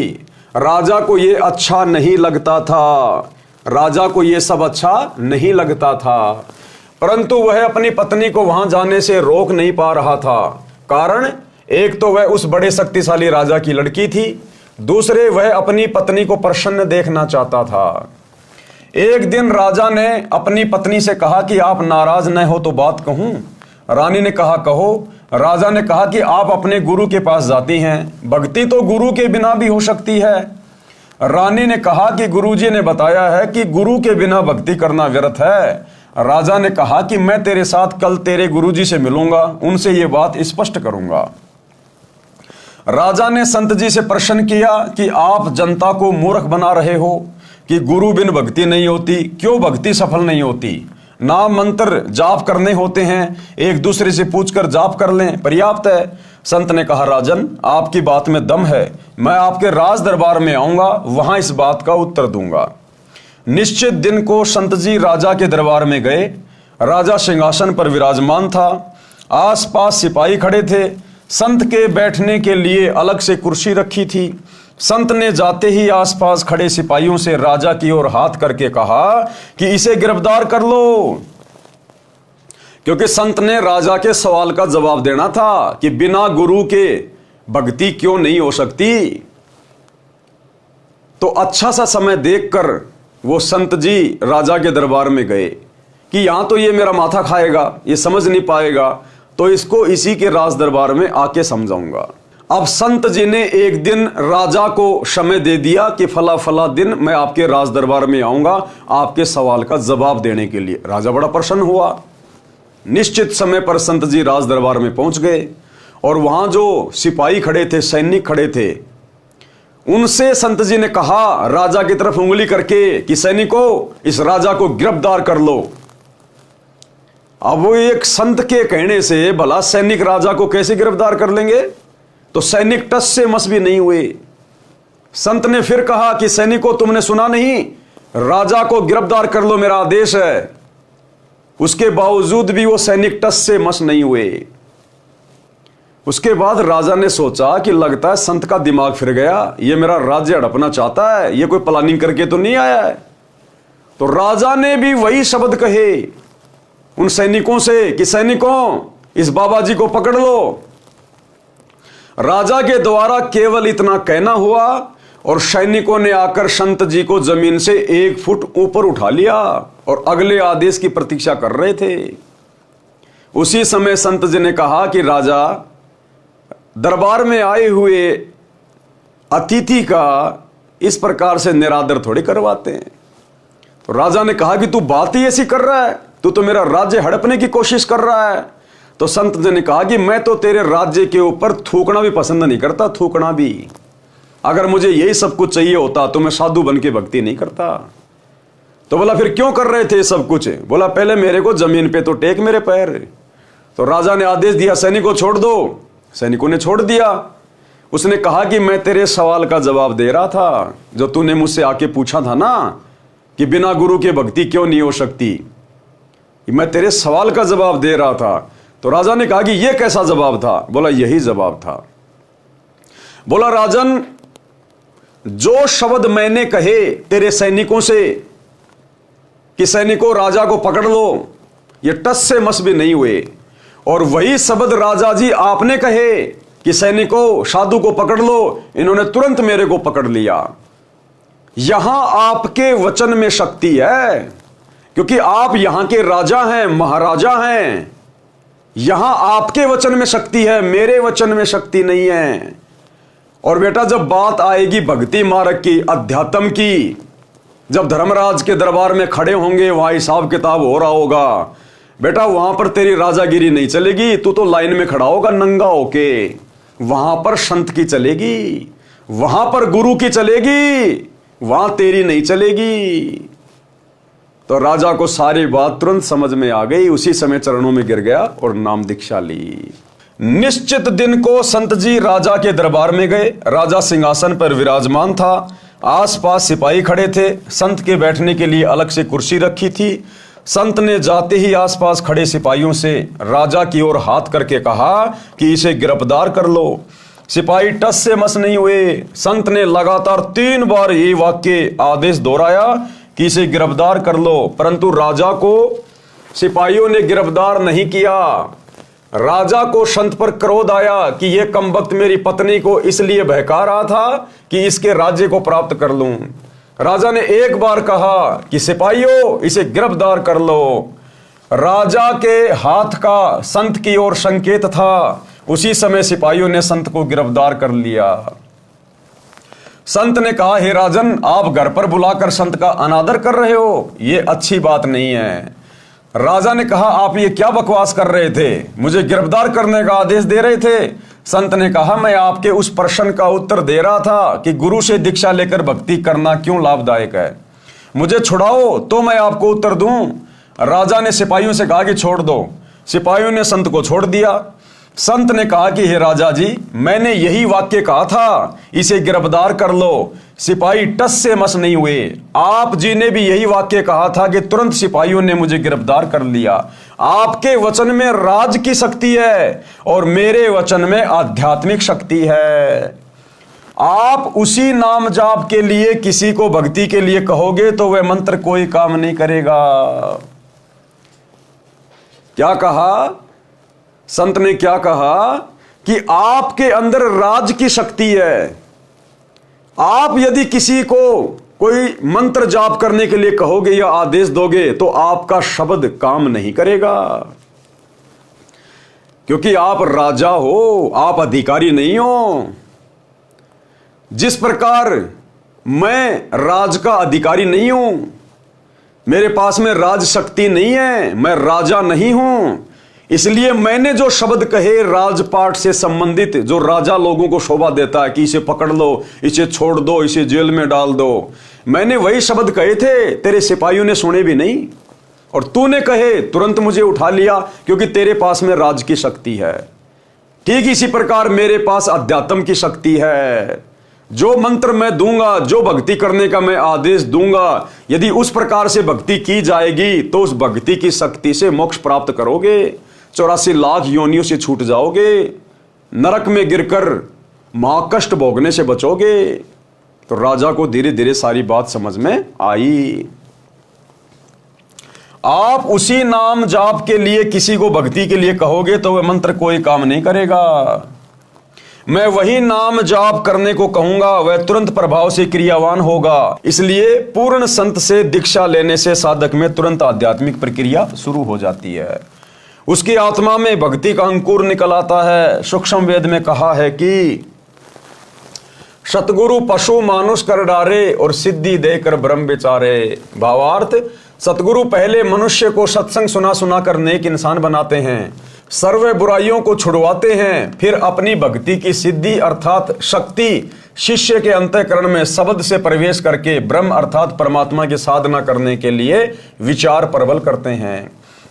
राजा को यह अच्छा नहीं लगता था, राजा को यह सब अच्छा नहीं लगता था, परंतु वह अपनी पत्नी को वहां जाने से रोक नहीं पा रहा था। कारण, एक तो वह उस बड़े शक्तिशाली राजा की लड़की थी, दूसरे वह अपनी पत्नी को प्रसन्न देखना चाहता था। एक दिन राजा ने अपनी पत्नी से कहा कि आप नाराज न हो तो बात कहूं। रानी ने कहा कहो। राजा ने कहा कि आप अपने गुरु के पास जाती हैं, भक्ति तो गुरु के बिना भी हो सकती है। रानी ने कहा कि गुरुजी ने बताया है कि गुरु के बिना भक्ति करना व्यर्थ है। राजा ने कहा कि मैं तेरे साथ कल तेरे गुरुजी से मिलूंगा, उनसे ये बात स्पष्ट करूंगा। राजा ने संत जी से प्रश्न किया कि आप जनता को मूर्ख बना रहे हो कि गुरु बिन भक्ति नहीं होती, क्यों भक्ति सफल नहीं होती? नाम मंत्र जाप करने होते हैं, एक दूसरे से पूछकर जाप कर लें, पर्याप्त है। संत ने कहा, राजन आपकी बात में दम है, मैं आपके राज दरबार में आऊंगा, वहां इस बात का उत्तर दूंगा। निश्चित दिन को संत जी राजा के दरबार में गए। राजा सिंहासन पर विराजमान था, आसपास सिपाही खड़े थे। संत के बैठने के लिए अलग से कुर्सी रखी थी। संत ने जाते ही आसपास खड़े सिपाहियों से राजा की ओर हाथ करके कहा कि इसे गिरफ्तार कर लो, क्योंकि संत ने राजा के सवाल का जवाब देना था कि बिना गुरु के भक्ति क्यों नहीं हो सकती। तो अच्छा सा समय देखकर वो संत जी राजा के दरबार में गए कि यहां तो ये मेरा माथा खाएगा, ये समझ नहीं पाएगा, तो इसको इसी के राज दरबार में आके समझाऊंगा। अब संत जी ने एक दिन राजा को समय दे दिया कि फला फला दिन मैं आपके राज दरबार में आऊंगा आपके सवाल का जवाब देने के लिए। राजा बड़ा प्रसन्न हुआ। निश्चित समय पर संत जी राज दरबार में पहुंच गए और वहां जो सिपाही खड़े थे, सैनिक खड़े थे, उनसे संत जी ने कहा राजा की तरफ उंगली करके कि सैनिकों, इस राजा को गिरफ्तार कर लो। अब वो एक संत के कहने से भला सैनिक राजा को कैसे गिरफ्तार कर लेंगे? तो सैनिक टस से मस भी नहीं हुए। संत ने फिर कहा कि सैनिकों, तुमने सुना नहीं, राजा को गिरफ्तार कर लो, मेरा आदेश है। उसके बावजूद भी वो सैनिक टस से मस नहीं हुए। उसके बाद राजा ने सोचा कि लगता है संत का दिमाग फिर गया, ये मेरा राज्य हड़पना चाहता है, ये कोई प्लानिंग करके तो नहीं आया है। तो राजा ने भी वही शब्द कहे उन सैनिकों से कि सैनिकों, इस बाबा जी को पकड़ लो। राजा के द्वारा केवल इतना कहना हुआ और सैनिकों ने आकर संत जी को जमीन से 1 फुट ऊपर उठा लिया और अगले आदेश की प्रतीक्षा कर रहे थे। उसी समय संत जी ने कहा कि राजा, दरबार में आए हुए अतिथि का इस प्रकार से निरादर थोड़ी करवाते हैं। तो राजा ने कहा कि तू बात ही ऐसी कर रहा है, तू तो मेरा राज्य हड़पने की कोशिश कर रहा है। तो संत जी ने कहा कि मैं तो तेरे राज्य के ऊपर थूकना भी पसंद नहीं करता, थूकना भी। अगर मुझे यही सब कुछ चाहिए होता तो मैं साधु बन के भक्ति नहीं करता। तो बोला फिर क्यों कर रहे थे सब कुछ? बोला पहले मेरे को जमीन पे तो टेक मेरे पैर। तो राजा ने आदेश दिया सैनिकों छोड़ दो। सैनिकों ने छोड़ दिया। उसने कहा कि मैं तेरे सवाल का जवाब दे रहा था, जो तूने मुझसे आके पूछा था ना कि बिना गुरु के भक्ति क्यों नहीं हो सकती, मैं तेरे सवाल का जवाब दे रहा था। तो राजा ने कहा कि यह कैसा जवाब था? बोला यही जवाब था। बोला राजन, जो शब्द मैंने कहे तेरे सैनिकों से कि सैनिकों राजा को पकड़ लो, ये टस से मस भी नहीं हुए, और वही शब्द राजा जी आपने कहे कि सैनिकों साधु को पकड़ लो, इन्होंने तुरंत मेरे को पकड़ लिया। यहां आपके वचन में शक्ति है, क्योंकि आप यहां के राजा हैं, महाराजा हैं। यहां आपके वचन में शक्ति है, मेरे वचन में शक्ति नहीं है। और बेटा जब बात आएगी भक्ति मार्ग की, अध्यात्म की, जब धर्मराज के दरबार में खड़े होंगे, वहां हिसाब किताब हो रहा होगा, बेटा वहां पर तेरी राजागिरी नहीं चलेगी। तू तो लाइन में खड़ा होगा नंगा होके, वहां पर संत की चलेगी। वहां पर गुरु की चलेगी, वहां तेरी नहीं चलेगी। तो राजा को सारी बात तुरंत समझ में आ गई। उसी समय चरणों में गिर गया और नाम दीक्षा ली। निश्चित दिन को संत जी राजा के दरबार में गए। राजा सिंहासन पर विराजमान था। आसपास सिपाही खड़े थे। संत के बैठने के लिए अलग से कुर्सी रखी थी। संत ने जाते ही आसपास खड़े सिपाहियों से राजा की ओर हाथ करके कहा कि इसे गिरफ्तार कर लो। सिपाही टस से मस नहीं हुए। संत ने लगातार 3 बार ये वाक्य आदेश दोहराया कि इसे गिरफ्तार कर लो, परंतु राजा को सिपाहियों ने गिरफ्तार नहीं किया। राजा को संत पर क्रोध आया कि यह कमबख्त मेरी पत्नी को इसलिए बहका रहा था कि इसके राज्य को प्राप्त कर लूं। राजा ने एक बार कहा कि सिपाहियों इसे गिरफ्तार कर लो। राजा के हाथ का संत की ओर संकेत था। उसी समय सिपाहियों ने संत को गिरफ्तार कर लिया। संत ने कहा, हे राजन, आप घर पर बुलाकर संत का अनादर कर रहे हो, यह अच्छी बात नहीं है। राजा ने कहा, आप ये क्या बकवास कर रहे थे, मुझे गिरफ्तार करने का आदेश दे रहे थे। संत ने कहा, मैं आपके उस प्रश्न का उत्तर दे रहा था कि गुरु से दीक्षा लेकर भक्ति करना क्यों लाभदायक है। मुझे छुड़ाओ तो मैं आपको उत्तर दूं। राजा ने सिपाहियों से कहा कि छोड़ दो। सिपाहियों ने संत को छोड़ दिया। संत ने कहा कि हे राजा जी, मैंने यही वाक्य कहा था, इसे गिरफ्तार कर लो। सिपाही टस से मस नहीं हुए। आप जी ने भी यही वाक्य कहा था कि तुरंत सिपाहियों ने मुझे गिरफ्तार कर लिया। आपके वचन में राज की शक्ति है और मेरे वचन में आध्यात्मिक शक्ति है। आप उसी नाम जाप के लिए किसी को भक्ति के लिए कहोगे तो वह मंत्र कोई काम नहीं करेगा। क्या कहा संत ने? क्या कहा कि आपके अंदर राज की शक्ति है। आप यदि किसी को कोई मंत्र जाप करने के लिए कहोगे या आदेश दोगे तो आपका शब्द काम नहीं करेगा, क्योंकि आप राजा हो, आप अधिकारी नहीं हो। जिस प्रकार मैं राज का अधिकारी नहीं हूं, मेरे पास में राज शक्ति नहीं है, मैं राजा नहीं हूं, इसलिए मैंने जो शब्द कहे राजपाट से संबंधित, जो राजा लोगों को शोभा देता है कि इसे पकड़ लो, इसे छोड़ दो, इसे जेल में डाल दो, मैंने वही शब्द कहे थे। तेरे सिपाहियों ने सुने भी नहीं और तूने कहे, तुरंत मुझे उठा लिया क्योंकि तेरे पास में राज की शक्ति है। ठीक इसी प्रकार मेरे पास अध्यात्म की शक्ति है। जो मंत्र मैं दूंगा, जो भक्ति करने का मैं आदेश दूंगा, यदि उस प्रकार से भक्ति की जाएगी तो उस भक्ति की शक्ति से मोक्ष प्राप्त करोगे, 84 लाख योनियों से छूट जाओगे, नरक में गिरकर महाकष्ट भोगने से बचोगे। तो राजा को धीरे धीरे सारी बात समझ में आई। आप उसी नाम जाप के लिए किसी को भक्ति के लिए कहोगे तो वह मंत्र कोई काम नहीं करेगा। मैं वही नाम जाप करने को कहूंगा, वह तुरंत प्रभाव से क्रियावान होगा। इसलिए पूर्ण संत से दीक्षा लेने से साधक में तुरंत आध्यात्मिक प्रक्रिया शुरू हो जाती है। उसकी आत्मा में भक्ति का अंकुर निकल आता है। सूक्ष्म वेद में कहा है कि सतगुरु पशु मानुष कर डारे और सिद्धि देकर ब्रह्म विचारे। भावार्थ, सतगुरु पहले मनुष्य को सत्संग सुना सुना कर नेक इंसान बनाते हैं, सर्व बुराइयों को छुड़वाते हैं, फिर अपनी भक्ति की सिद्धि अर्थात शक्ति शिष्य के अंतःकरण में शब्द से प्रवेश करके ब्रह्म अर्थात परमात्मा की साधना करने के लिए विचार प्रबल करते हैं,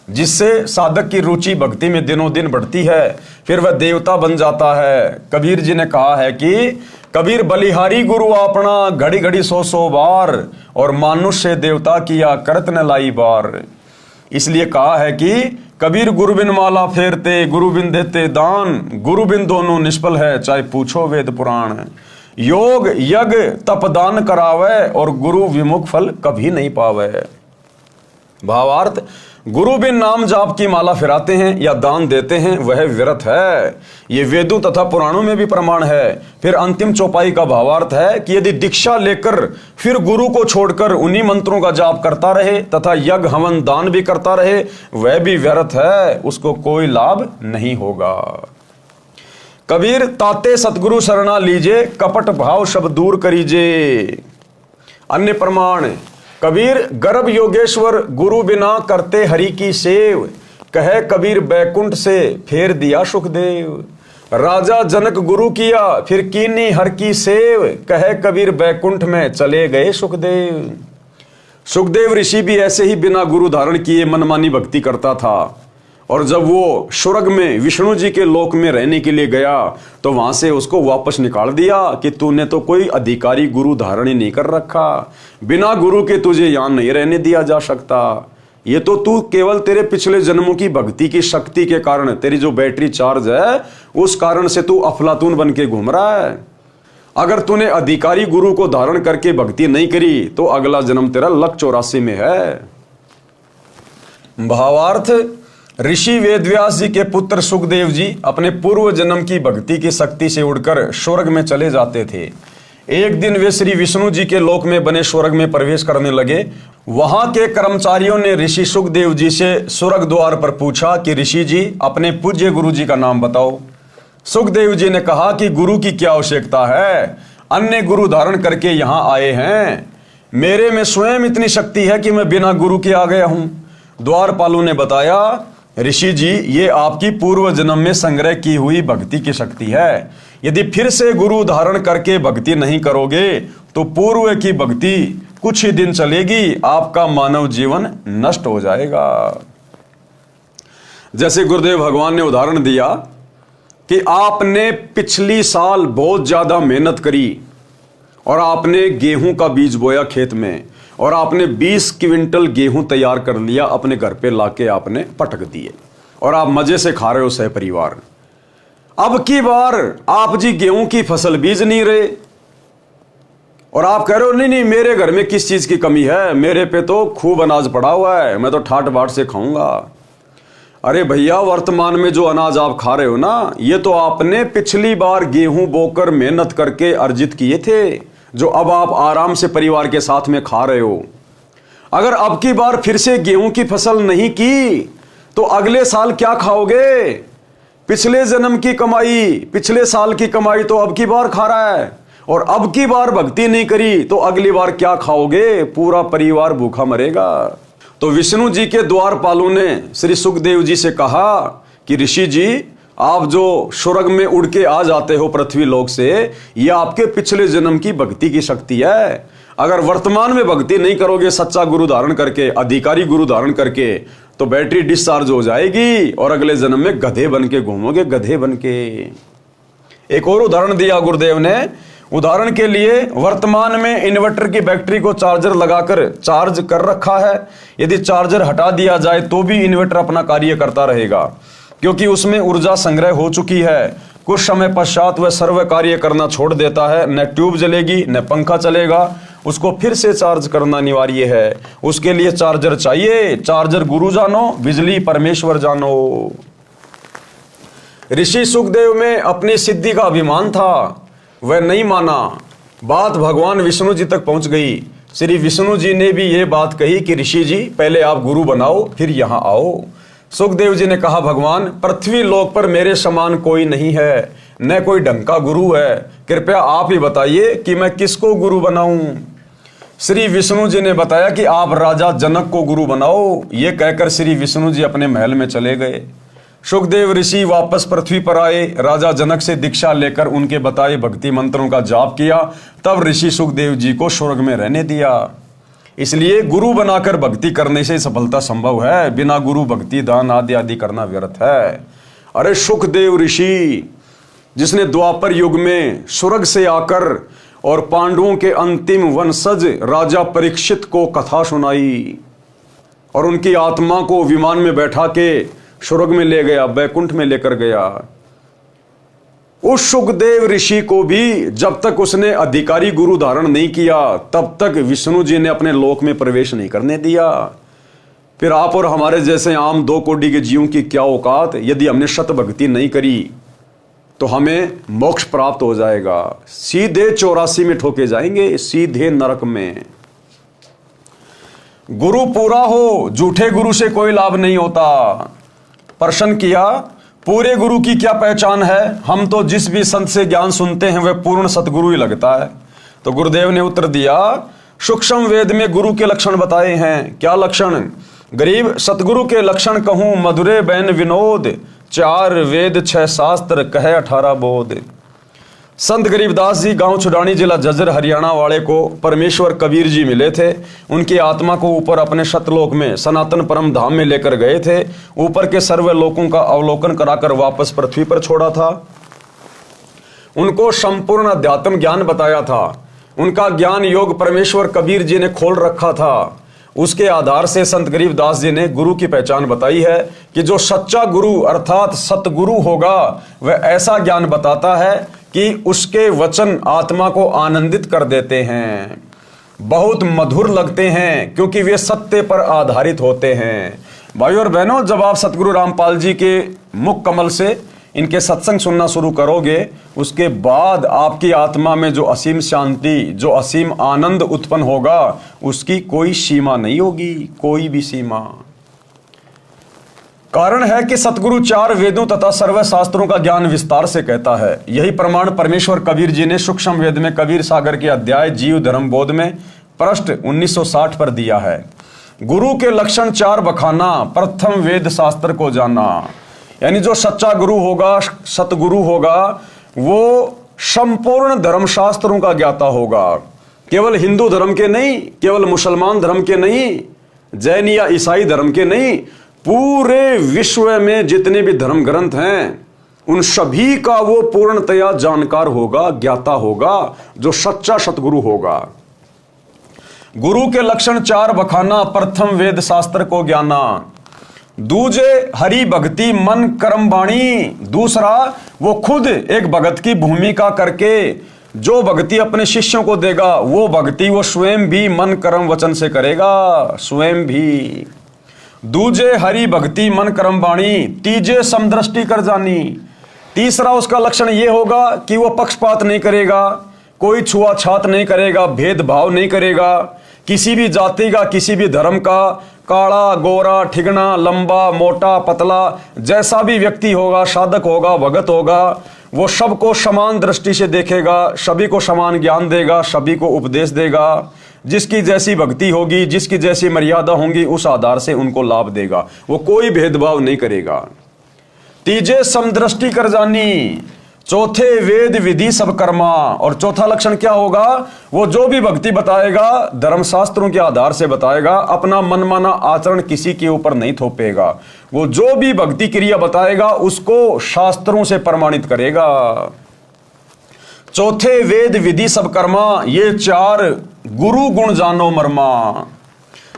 जिससे साधक की रुचि भक्ति में दिनों दिन बढ़ती है। फिर वह देवता बन जाता है। कबीर जी ने कहा है कि कबीर बलिहारी गुरु अपना, घड़ी घड़ी 100 बार, और मानुष से देवता किया करत न लाई बार। इसलिए कहा है कि कबीर गुरु बिन माला फेरते, गुरु बिन देते दान, गुरु बिन दोनों निष्फल है, चाहे पूछो वेद पुराण। योग यज्ञ तप दान करावे और गुरु विमुख फल कभी नहीं पावे। भावार्थ, गुरु बिन नाम जाप की माला फिराते हैं या दान देते हैं, वह व्यर्थ है। ये वेदों तथा पुराणों में भी प्रमाण है। फिर अंतिम चौपाई का भावार्थ है कि यदि दीक्षा लेकर फिर गुरु को छोड़कर उन्हीं मंत्रों का जाप करता रहे तथा यज्ञ हवन दान भी करता रहे, वह भी व्यर्थ है, उसको कोई लाभ नहीं होगा। कबीर ताते सतगुरु शरणा लीजे, कपट भाव सब दूर करीजे। अन्य प्रमाण, कबीर गर्भ योगेश्वर गुरु बिना करते हरि की सेव, कहे कबीर बैकुंठ से फेर दिया सुखदेव। राजा जनक गुरु किया, फिर कीनी हर की सेव, कहे कबीर बैकुंठ में चले गए सुखदेव। सुखदेव ऋषि भी ऐसे ही बिना गुरु धारण किए मनमानी भक्ति करता था, और जब वो स्वर्ग में विष्णु जी के लोक में रहने के लिए गया तो वहां से उसको वापस निकाल दिया कि तूने तो कोई अधिकारी गुरु धारण ही नहीं कर रखा, बिना गुरु के तुझे यहां नहीं रहने दिया जा सकता। ये तो तू केवल तेरे पिछले जन्मों की भक्ति की शक्ति के कारण, तेरी जो बैटरी चार्ज है उस कारण से तू अफलातून बन के घूम रहा है। अगर तूने अधिकारी गुरु को धारण करके भक्ति नहीं करी तो अगला जन्म तेरा लक 84 में है। भावार्थ, ऋषि वेदव्यास जी के पुत्र सुखदेव जी अपने पूर्व जन्म की भक्ति की शक्ति से उड़कर स्वर्ग में चले जाते थे। एक दिन वे श्री विष्णु जी के लोक में बने स्वर्ग में प्रवेश करने लगे। वहां के कर्मचारियों ने ऋषि सुखदेव जी से स्वर्ग द्वार पर पूछा कि ऋषि जी अपने पूज्य गुरु जी का नाम बताओ। सुखदेव जी ने कहा कि गुरु की क्या आवश्यकता है, अन्य गुरु धारण करके यहां आए हैं, मेरे में स्वयं इतनी शक्ति है कि मैं बिना गुरु के आ गया हूं। द्वारपालों ने बताया, ऋषि जी ये आपकी पूर्व जन्म में संग्रह की हुई भक्ति की शक्ति है, यदि फिर से गुरु धारण करके भक्ति नहीं करोगे तो पूर्व की भक्ति कुछ ही दिन चलेगी, आपका मानव जीवन नष्ट हो जाएगा। जैसे गुरुदेव भगवान ने उदाहरण दिया कि आपने पिछली साल बहुत ज्यादा मेहनत करी और आपने गेहूं का बीज बोया खेत में और आपने 20 क्विंटल गेहूं तैयार कर लिया, अपने घर पे लाके आपने पटक दिए और आप मजे से खा रहे हो सह परिवार। अब की बार आप जी गेहूं की फसल बीज नहीं रहे और आप कह रहे हो नहीं नहीं मेरे घर में किस चीज की कमी है, मेरे पे तो खूब अनाज पड़ा हुआ है, मैं तो ठाट बाट से खाऊंगा। अरे भैया, वर्तमान में जो अनाज आप खा रहे हो ना, ये तो आपने पिछली बार गेहूं बोकर मेहनत करके अर्जित किए थे, जो अब आप आराम से परिवार के साथ में खा रहे हो। अगर अब की बार फिर से गेहूं की फसल नहीं की तो अगले साल क्या खाओगे? पिछले जन्म की कमाई, पिछले साल की कमाई तो अब की बार खा रहा है, और अब की बार भक्ति नहीं करी तो अगली बार क्या खाओगे? पूरा परिवार भूखा मरेगा। तो विष्णु जी के द्वारपालों ने श्री सुखदेव जी से कहा कि ऋषि जी, आप जो स्वर्ग में उड़ के आ जाते हो पृथ्वी लोक से, यह आपके पिछले जन्म की भक्ति की शक्ति है। अगर वर्तमान में भक्ति नहीं करोगे सच्चा गुरु धारण करके, अधिकारी गुरु धारण करके, तो बैटरी डिस्चार्ज हो जाएगी और अगले जन्म में गधे बन के घूमोगे, गधे बन के। एक और उदाहरण दिया गुरुदेव ने। उदाहरण के लिए, वर्तमान में इन्वर्टर की बैटरी को चार्जर लगाकर चार्ज कर रखा है, यदि चार्जर हटा दिया जाए तो भी इन्वर्टर अपना कार्य करता रहेगा, क्योंकि उसमें ऊर्जा संग्रह हो चुकी है। कुछ समय पश्चात वह सर्व कार्य करना छोड़ देता है, न ट्यूब जलेगी न पंखा चलेगा, उसको फिर से चार्ज करना अनिवार्य है। उसके लिए चार्जर चाहिए। चार्जर गुरु जानो, बिजली परमेश्वर जानो। ऋषि सुखदेव में अपनी सिद्धि का अभिमान था, वह नहीं माना। बात भगवान विष्णु जी तक पहुंच गई। श्री विष्णु जी ने भी यह बात कही कि ऋषि जी पहले आप गुरु बनाओ फिर यहां आओ। सुखदेव जी ने कहा, भगवान पृथ्वी लोक पर मेरे समान कोई नहीं है, न कोई ढंग का गुरु है, कृपया आप ही बताइए कि मैं किसको गुरु बनाऊं। श्री विष्णु जी ने बताया कि आप राजा जनक को गुरु बनाओ। ये कहकर श्री विष्णु जी अपने महल में चले गए। सुखदेव ऋषि वापस पृथ्वी पर आए, राजा जनक से दीक्षा लेकर उनके बताए भक्ति मंत्रों का जाप किया, तब ऋषि सुखदेव जी को स्वर्ग में रहने दिया। इसलिए गुरु बनाकर भक्ति करने से सफलता संभव है, बिना गुरु भक्ति दान आदि आदि करना व्यर्थ है। अरे सुखदेव ऋषि, जिसने द्वापर युग में स्वर्ग से आकर और पांडवों के अंतिम वंशज राजा परीक्षित को कथा सुनाई और उनकी आत्मा को विमान में बैठा के स्वर्ग में ले गया, बैकुंठ में लेकर गया, उस सुखदेव ऋषि को भी जब तक उसने अधिकारी गुरु धारण नहीं किया तब तक विष्णु जी ने अपने लोक में प्रवेश नहीं करने दिया। फिर आप और हमारे जैसे आम 2 कोटि के जीवों की क्या औकात? यदि हमने शत भक्ति नहीं करी तो हमें मोक्ष प्राप्त हो जाएगा, सीधे 84 में ठोके जाएंगे, सीधे नरक में। गुरु पूरा हो, झूठे गुरु से कोई लाभ नहीं होता। प्रश्न किया, पूरे गुरु की क्या पहचान है? हम तो जिस भी संत से ज्ञान सुनते हैं वह पूर्ण सतगुरु ही लगता है। तो गुरुदेव ने उत्तर दिया, सूक्ष्म वेद में गुरु के लक्षण बताए हैं। क्या लक्षण? गरीब सतगुरु के लक्षण कहूं, मधुरे बैन विनोद, 4 वेद 6 शास्त्र कहे 18 बोध। संत गरीबदास जी गांव छुडानी जिला झज्जर हरियाणा वाले को परमेश्वर कबीर जी मिले थे। उनकी आत्मा को ऊपर अपने सतलोक में सनातन परम धाम में लेकर गए थे। ऊपर के सर्व लोकों का अवलोकन कराकर वापस पृथ्वी पर छोड़ा था। उनको संपूर्ण अध्यात्म ज्ञान बताया था। उनका ज्ञान योग परमेश्वर कबीर जी ने खोल रखा था। उसके आधार से संत गरीबदास जी ने गुरु की पहचान बताई है कि जो सच्चा गुरु अर्थात सतगुरु होगा वह ऐसा ज्ञान बताता है कि उसके वचन आत्मा को आनंदित कर देते हैं, बहुत मधुर लगते हैं, क्योंकि वे सत्य पर आधारित होते हैं। भाइयों और बहनों, जब आप सतगुरु रामपाल जी के मुख कमल से इनके सत्संग सुनना शुरू करोगे, उसके बाद आपकी आत्मा में जो असीम शांति, जो असीम आनंद उत्पन्न होगा, उसकी कोई सीमा नहीं होगी, कोई भी सीमा। कारण है कि सतगुरु 4 वेदों तथा सर्व शास्त्रों का ज्ञान विस्तार से कहता है। यही प्रमाण परमेश्वर कबीर जी ने सूक्ष्म वेद में कबीर सागर के अध्याय जीव धर्म बोध में पृष्ठ 1960 पर दिया है। गुरु के लक्षण 4 बखाना। प्रथम वेद शास्त्र को जाना, यानी जो सच्चा गुरु होगा, सतगुरु होगा, वो संपूर्ण धर्मशास्त्रों का ज्ञाता होगा। केवल हिंदू धर्म के नहीं, केवल मुसलमान धर्म के नहीं, जैन या ईसाई धर्म के नहीं, पूरे विश्व में जितने भी धर्म ग्रंथ हैं उन सभी का वो पूर्णतया जानकार होगा, ज्ञाता होगा, जो सच्चा सतगुरु होगा। गुरु के लक्षण 4 बखाना। प्रथम वेद शास्त्र को ज्ञाना। दूजे हरि भक्ति मन कर्म वाणी। दूसरा वो खुद एक भगत की भूमिका करके जो भक्ति अपने शिष्यों को देगा, वो भक्ति वो स्वयं भी मन कर्म वचन से करेगा, स्वयं भी। दूजे हरि भक्ति मन कर्म वाणी। तीजे समदृष्टि कर जानी। तीसरा उसका लक्षण ये होगा कि वो पक्षपात नहीं करेगा, कोई छुआछात नहीं करेगा, भेदभाव नहीं करेगा, किसी भी जाति का, किसी भी धर्म का, काला गोरा ठिगना लंबा मोटा पतला जैसा भी व्यक्ति होगा, साधक होगा, भगत होगा, वो सबको समान दृष्टि से देखेगा, सभी को समान ज्ञान देगा, सभी को उपदेश देगा। जिसकी जैसी भक्ति होगी, जिसकी जैसी मर्यादा होंगी, उस आधार से उनको लाभ देगा। वो कोई भेदभाव नहीं करेगा। तीजे समदृष्टि कर जानी। चौथे वेद विधि सब कर्मा। और चौथा लक्षण क्या होगा? वो जो भी भक्ति बताएगा धर्मशास्त्रों के आधार से बताएगा, अपना मनमाना आचरण किसी के ऊपर नहीं थोपेगा। वो जो भी भक्ति क्रिया बताएगा उसको शास्त्रों से प्रमाणित करेगा। चौथे वेद विधि सब कर्मा। ये 4 गुरु गुण जानो मर्मा।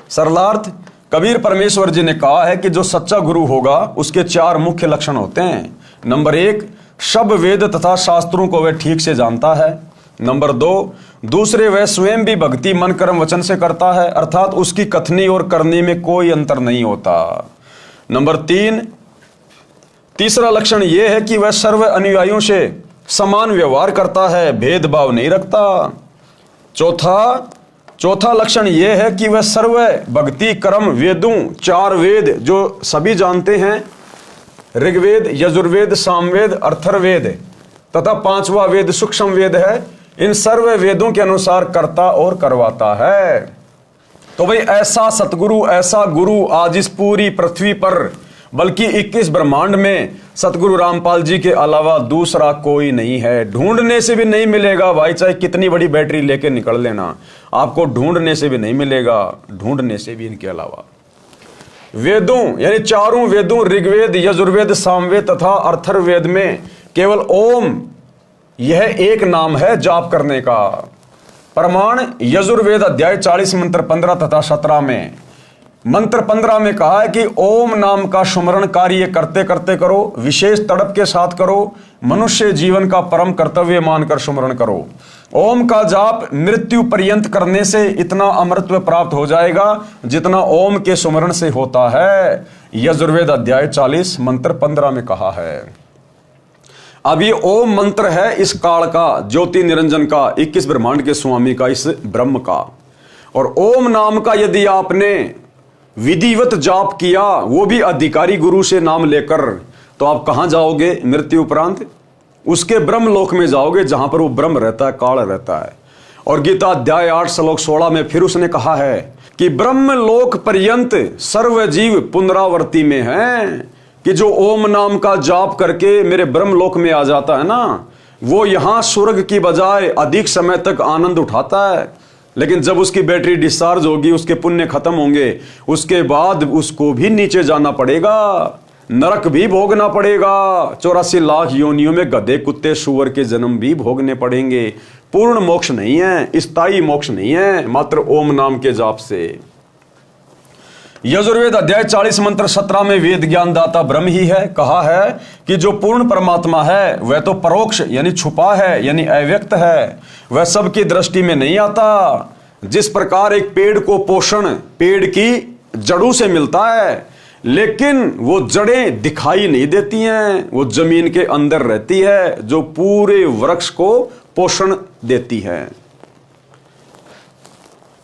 सरलार्थ कबीर परमेश्वर जी ने कहा है कि जो सच्चा गुरु होगा उसके 4 मुख्य लक्षण होते हैं। नंबर 1, सब वेद तथा शास्त्रों को वह ठीक से जानता है। नंबर 2, दूसरे वह स्वयं भी भक्ति मन कर्म वचन से करता है, अर्थात उसकी कथनी और करनी में कोई अंतर नहीं होता। नंबर 3, तीसरा लक्षण यह है कि वह सर्व अनुयायियों से समान व्यवहार करता है, भेदभाव नहीं रखता। चौथा लक्षण यह है कि वह सर्व भक्ति कर्म वेदों 4 वेद जो सभी जानते हैं, ऋग्वेद, यजुर्वेद, सामवेद, अथर्ववेद तथा 5वां वेद सूक्ष्म वेद है, इन सर्व वेदों के अनुसार करता और करवाता है। तो भाई ऐसा सतगुरु, ऐसा गुरु आज इस पूरी पृथ्वी पर बल्कि 21 ब्रह्मांड में सतगुरु रामपाल जी के अलावा दूसरा कोई नहीं है। ढूंढने से भी नहीं मिलेगा भाई, चाहे कितनी बड़ी बैटरी लेके निकल लेना, आपको ढूंढने से भी नहीं मिलेगा, ढूंढने से भी इनके अलावा। वेदों यानी 4 वेदों ऋग्वेद, यजुर्वेद, सामवेद तथा अथर्ववेद में केवल ओम यह एक नाम है जाप करने का। प्रमाण यजुर्वेद अध्याय 40 मंत्र 15 तथा 17 में। मंत्र 15 में कहा है कि ओम नाम का सुमरण कार्य करते करते करो, विशेष तड़प के साथ करो, मनुष्य जीवन का परम कर्तव्य मानकर सुमरण करो। ओम का जाप मृत्यु पर्यंत करने से इतना अमृतत्व प्राप्त हो जाएगा जितना ओम के सुमरण से होता है। यजुर्वेद अध्याय 40 मंत्र 15 में कहा है। अब ये ओम मंत्र है इस काल का, ज्योति निरंजन का, 21 ब्रह्मांड के स्वामी का, इस ब्रह्म का। और ओम नाम का यदि आपने विधिवत जाप किया, वो भी अधिकारी गुरु से नाम लेकर, तो आप कहां जाओगे मृत्यु उपरांत? उसके ब्रह्म लोक में जाओगे जहां पर वो ब्रह्म रहता है, काल रहता है। और गीता अध्याय 8 श्लोक 16 में फिर उसने कहा है कि ब्रह्म लोक पर्यंत सर्व जीव पुनरावर्ती में हैं। कि जो ओम नाम का जाप करके मेरे ब्रह्मलोक में आ जाता है ना, वो यहां स्वर्ग की बजाय अधिक समय तक आनंद उठाता है। लेकिन जब उसकी बैटरी डिस्चार्ज होगी, उसके पुण्य खत्म होंगे, उसके बाद उसको भी नीचे जाना पड़ेगा, नरक भी भोगना पड़ेगा, 84 लाख योनियों में गधे कुत्ते सूअर के जन्म भी भोगने पड़ेंगे। पूर्ण मोक्ष नहीं है, स्थायी मोक्ष नहीं है मात्र ओम नाम के जाप से। यजुर्वेद अध्याय 40 मंत्र 17 में वेद ज्ञान दाता ब्रह्म ही है। कहा है कि जो पूर्ण परमात्मा है वह तो परोक्ष यानी छुपा है, यानी अव्यक्त है, वह सबकी दृष्टि में नहीं आता। जिस प्रकार एक पेड़ को पोषण पेड़ की जड़ों से मिलता है, लेकिन वो जड़ें दिखाई नहीं देती हैं, वो जमीन के अंदर रहती है जो पूरे वृक्ष को पोषण देती है।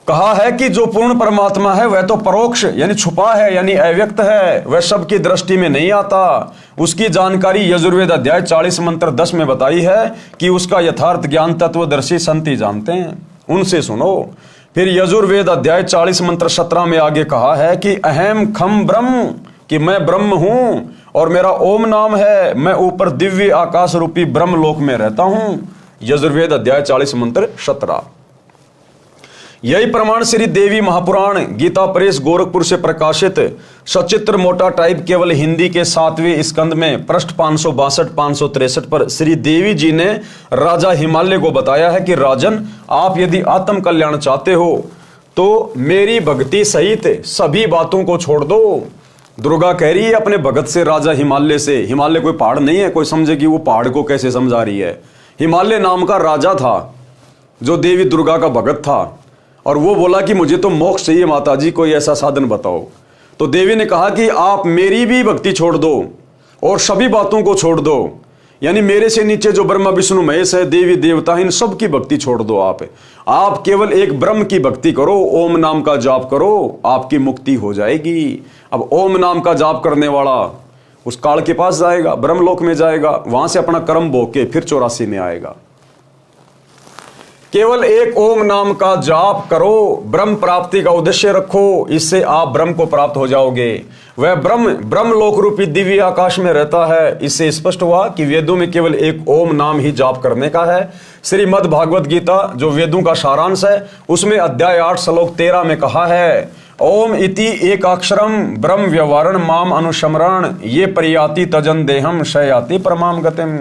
कहा है कि जो पूर्ण परमात्मा है वह तो परोक्ष यानी छुपा है, यानी अव्यक्त है, वह सबकी दृष्टि में नहीं आता। उसकी जानकारी यजुर्वेद अध्याय 40 मंत्र 10 में बताई है कि उसका यथार्थ ज्ञान तत्वदर्शी संत ही जानते हैं, उनसे सुनो। फिर यजुर्वेद अध्याय 40 मंत्र 17 में आगे कहा है कि अहम खम ब्रह्म, कि मैं ब्रह्म हूं और मेरा ओम नाम है, मैं ऊपर दिव्य आकाश रूपी ब्रह्म लोक में रहता हूं। यजुर्वेद अध्याय 40 मंत्र 17। यही प्रमाण श्री देवी महापुराण गीता प्रेस गोरखपुर से प्रकाशित सचित्र मोटा टाइप केवल हिंदी के 7वें स्कंद में पृष्ठ 562-563 पर श्री देवी जी ने राजा हिमालय को बताया है कि राजन, आप यदि आत्म कल्याण चाहते हो तो मेरी भक्ति सहित सभी बातों को छोड़ दो। दुर्गा कह रही है अपने भगत से राजा हिमालय से। हिमालय कोई पहाड़ नहीं है, कोई समझे कि वो पहाड़ को कैसे समझा रही है। हिमालय नाम का राजा था जो देवी दुर्गा का भगत था, और वो बोला कि मुझे तो मोक्ष चाहिए माता जी, कोई ऐसा साधन बताओ। तो देवी ने कहा कि आप मेरी भी भक्ति छोड़ दो और सभी बातों को छोड़ दो, यानी मेरे से नीचे जो ब्रह्मा विष्णु महेश है, देवी देवता, इन सब की भक्ति छोड़ दो। आप केवल एक ब्रह्म की भक्ति करो, ओम नाम का जाप करो, आपकी मुक्ति हो जाएगी। अब ओम नाम का जाप करने वाला उस काल के पास जाएगा, ब्रह्मलोक में जाएगा, वहां से अपना कर्म भोग के फिर 84 में आएगा। केवल एक ओम नाम का जाप करो, ब्रह्म प्राप्ति का उद्देश्य रखो, इससे आप ब्रह्म को प्राप्त हो जाओगे। वह ब्रह्म लोक रूपी दिव्य आकाश में रहता है। इससे स्पष्ट हुआ कि वेदों में केवल एक ओम नाम ही जाप करने का है। श्रीमद् भागवत गीता जो वेदों का सारांश है, उसमें अध्याय 8 श्लोक 13 में कहा है, ओम इति एक अक्षरम ब्रह्म व्यवहारण माम अनुस्मरण ये परियाति तजन देहम शयाति परमाम गतिम।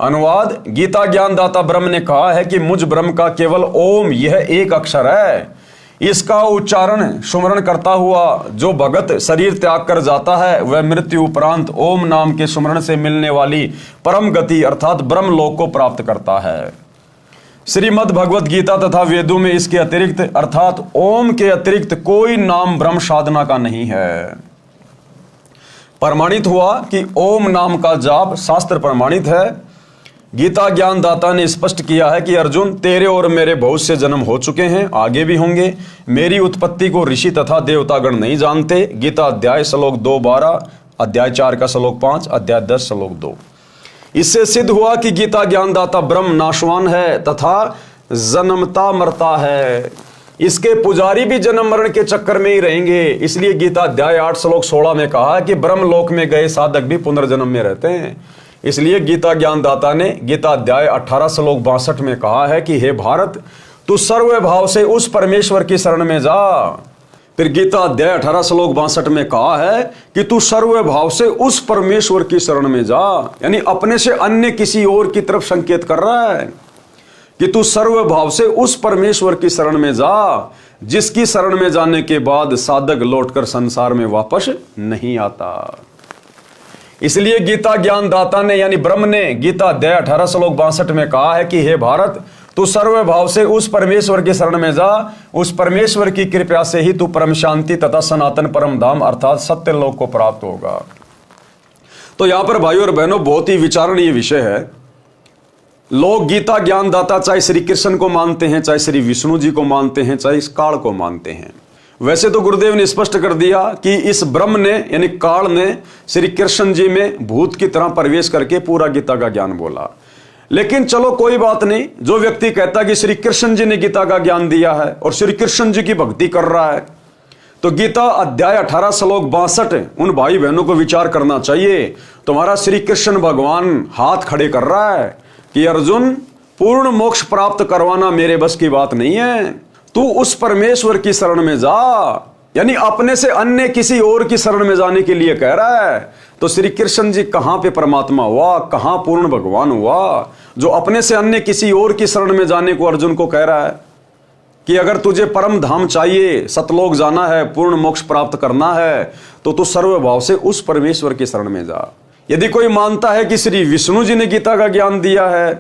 अनुवाद, गीता ज्ञानदाता ब्रह्म ने कहा है कि मुझ ब्रह्म का केवल ओम यह एक अक्षर है, इसका उच्चारण सुमरण करता हुआ जो भगत शरीर त्याग कर जाता है वह मृत्यु उपरांत ओम नाम के सुमरण से मिलने वाली परम गति अर्थात ब्रह्म लोक को प्राप्त करता है। श्रीमद् भगवत गीता तथा वेदों में इसके अतिरिक्त अर्थात ओम के अतिरिक्त कोई नाम ब्रह्म साधना का नहीं है। प्रमाणित हुआ कि ओम नाम का जाप शास्त्र प्रमाणित है। गीता ज्ञानदाता ने स्पष्ट किया है कि अर्जुन, तेरे और मेरे बहुत से जन्म हो चुके हैं, आगे भी होंगे। मेरी उत्पत्ति को ऋषि तथा देवतागण नहीं जानते। गीता अध्याय श्लोक 2:12, अध्याय 4 का श्लोक 5, अध्याय 10 श्लोक 2। इससे सिद्ध हुआ कि गीता ज्ञानदाता ब्रह्म नाशवान है तथा जन्मता मरता है। इसके पुजारी भी जन्म मरण के चक्कर में ही रहेंगे। इसलिए गीता अध्याय 8 श्लोक 16 में कहा कि ब्रह्म लोक में गए साधक भी पुनर्जन्म में रहते हैं। इसलिए गीता ज्ञानदाता ने गीता अध्याय 18 श्लोक 62 में कहा है कि हे भारत, तू सर्वभाव से उस परमेश्वर की शरण में जा। फिर गीता अध्याय 18 श्लोक 62 में कहा है कि तू सर्वभाव से उस परमेश्वर की शरण में जा, यानी अपने से अन्य किसी और की तरफ संकेत कर रहा है कि तू सर्वभाव से उस परमेश्वर की शरण में जा, जिसकी शरण में जाने के बाद साधक लौटकर संसार में वापस नहीं आता। इसलिए गीता ज्ञानदाता ने यानी ब्रह्म ने गीता अध्याय 18 श्लोक 62 में कहा है कि हे भारत, तू सर्वभाव से उस परमेश्वर की शरण में जा, उस परमेश्वर की कृपा से ही तू परम शांति तथा सनातन परम धाम अर्थात सत्य लोक को प्राप्त होगा। तो यहां पर भाइयों और बहनों बहुत ही विचारणीय विषय है। लोग गीता ज्ञानदाता चाहे श्री कृष्ण को मानते हैं, चाहे श्री विष्णु जी को मानते हैं, चाहे इस काल को मानते हैं। वैसे तो गुरुदेव ने स्पष्ट कर दिया कि इस ब्रह्म ने यानी काल ने श्री कृष्ण जी में भूत की तरह प्रवेश करके पूरा गीता का ज्ञान बोला। लेकिन चलो कोई बात नहीं, जो व्यक्ति कहता कि श्री कृष्ण जी ने गीता का ज्ञान दिया है और श्री कृष्ण जी की भक्ति कर रहा है, तो गीता अध्याय 18 श्लोक 62 उन भाई बहनों को विचार करना चाहिए। तुम्हारा श्री कृष्ण भगवान हाथ खड़े कर रहा है कि अर्जुन, पूर्ण मोक्ष प्राप्त करवाना मेरे बस की बात नहीं है, तू उस परमेश्वर की शरण में जा। यानी अपने से अन्य किसी और की शरण में जाने के लिए कह रहा है। तो श्री कृष्ण जी कहां पे परमात्मा हुआ, कहां पूर्ण भगवान हुआ, जो अपने से अन्य किसी और की शरण में जाने को अर्जुन को कह रहा है कि अगर तुझे परम धाम चाहिए, सतलोक जाना है, पूर्ण मोक्ष प्राप्त करना है, तो तू सर्वभाव से उस परमेश्वर की शरण में जा। यदि कोई मानता है कि श्री विष्णु जी ने गीता का ज्ञान दिया है,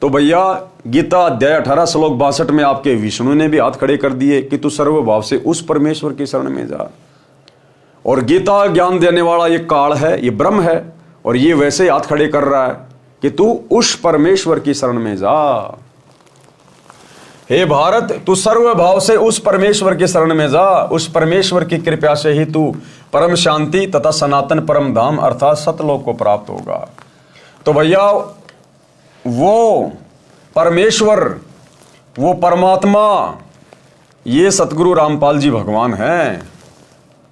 तो भैया गीता अध्याय 18 श्लोक 62 में आपके विष्णु ने भी हाथ खड़े कर दिए कि तू सर्वभाव से उस परमेश्वर की शरण में जा। और गीता ज्ञान देने वाला ये काल है, ये ब्रह्म है, और ये वैसे ही हाथ खड़े कर रहा है कि तू उस परमेश्वर की शरण में जा। हे भारत, तू सर्वभाव से उस परमेश्वर की शरण में जा। उस परमेश्वर की कृपा से ही तू परम शांति तथा सनातन परम धाम अर्थात सतलोक को प्राप्त होगा। तो भैया वो परमेश्वर, वो परमात्मा, ये सतगुरु रामपाल जी भगवान हैं,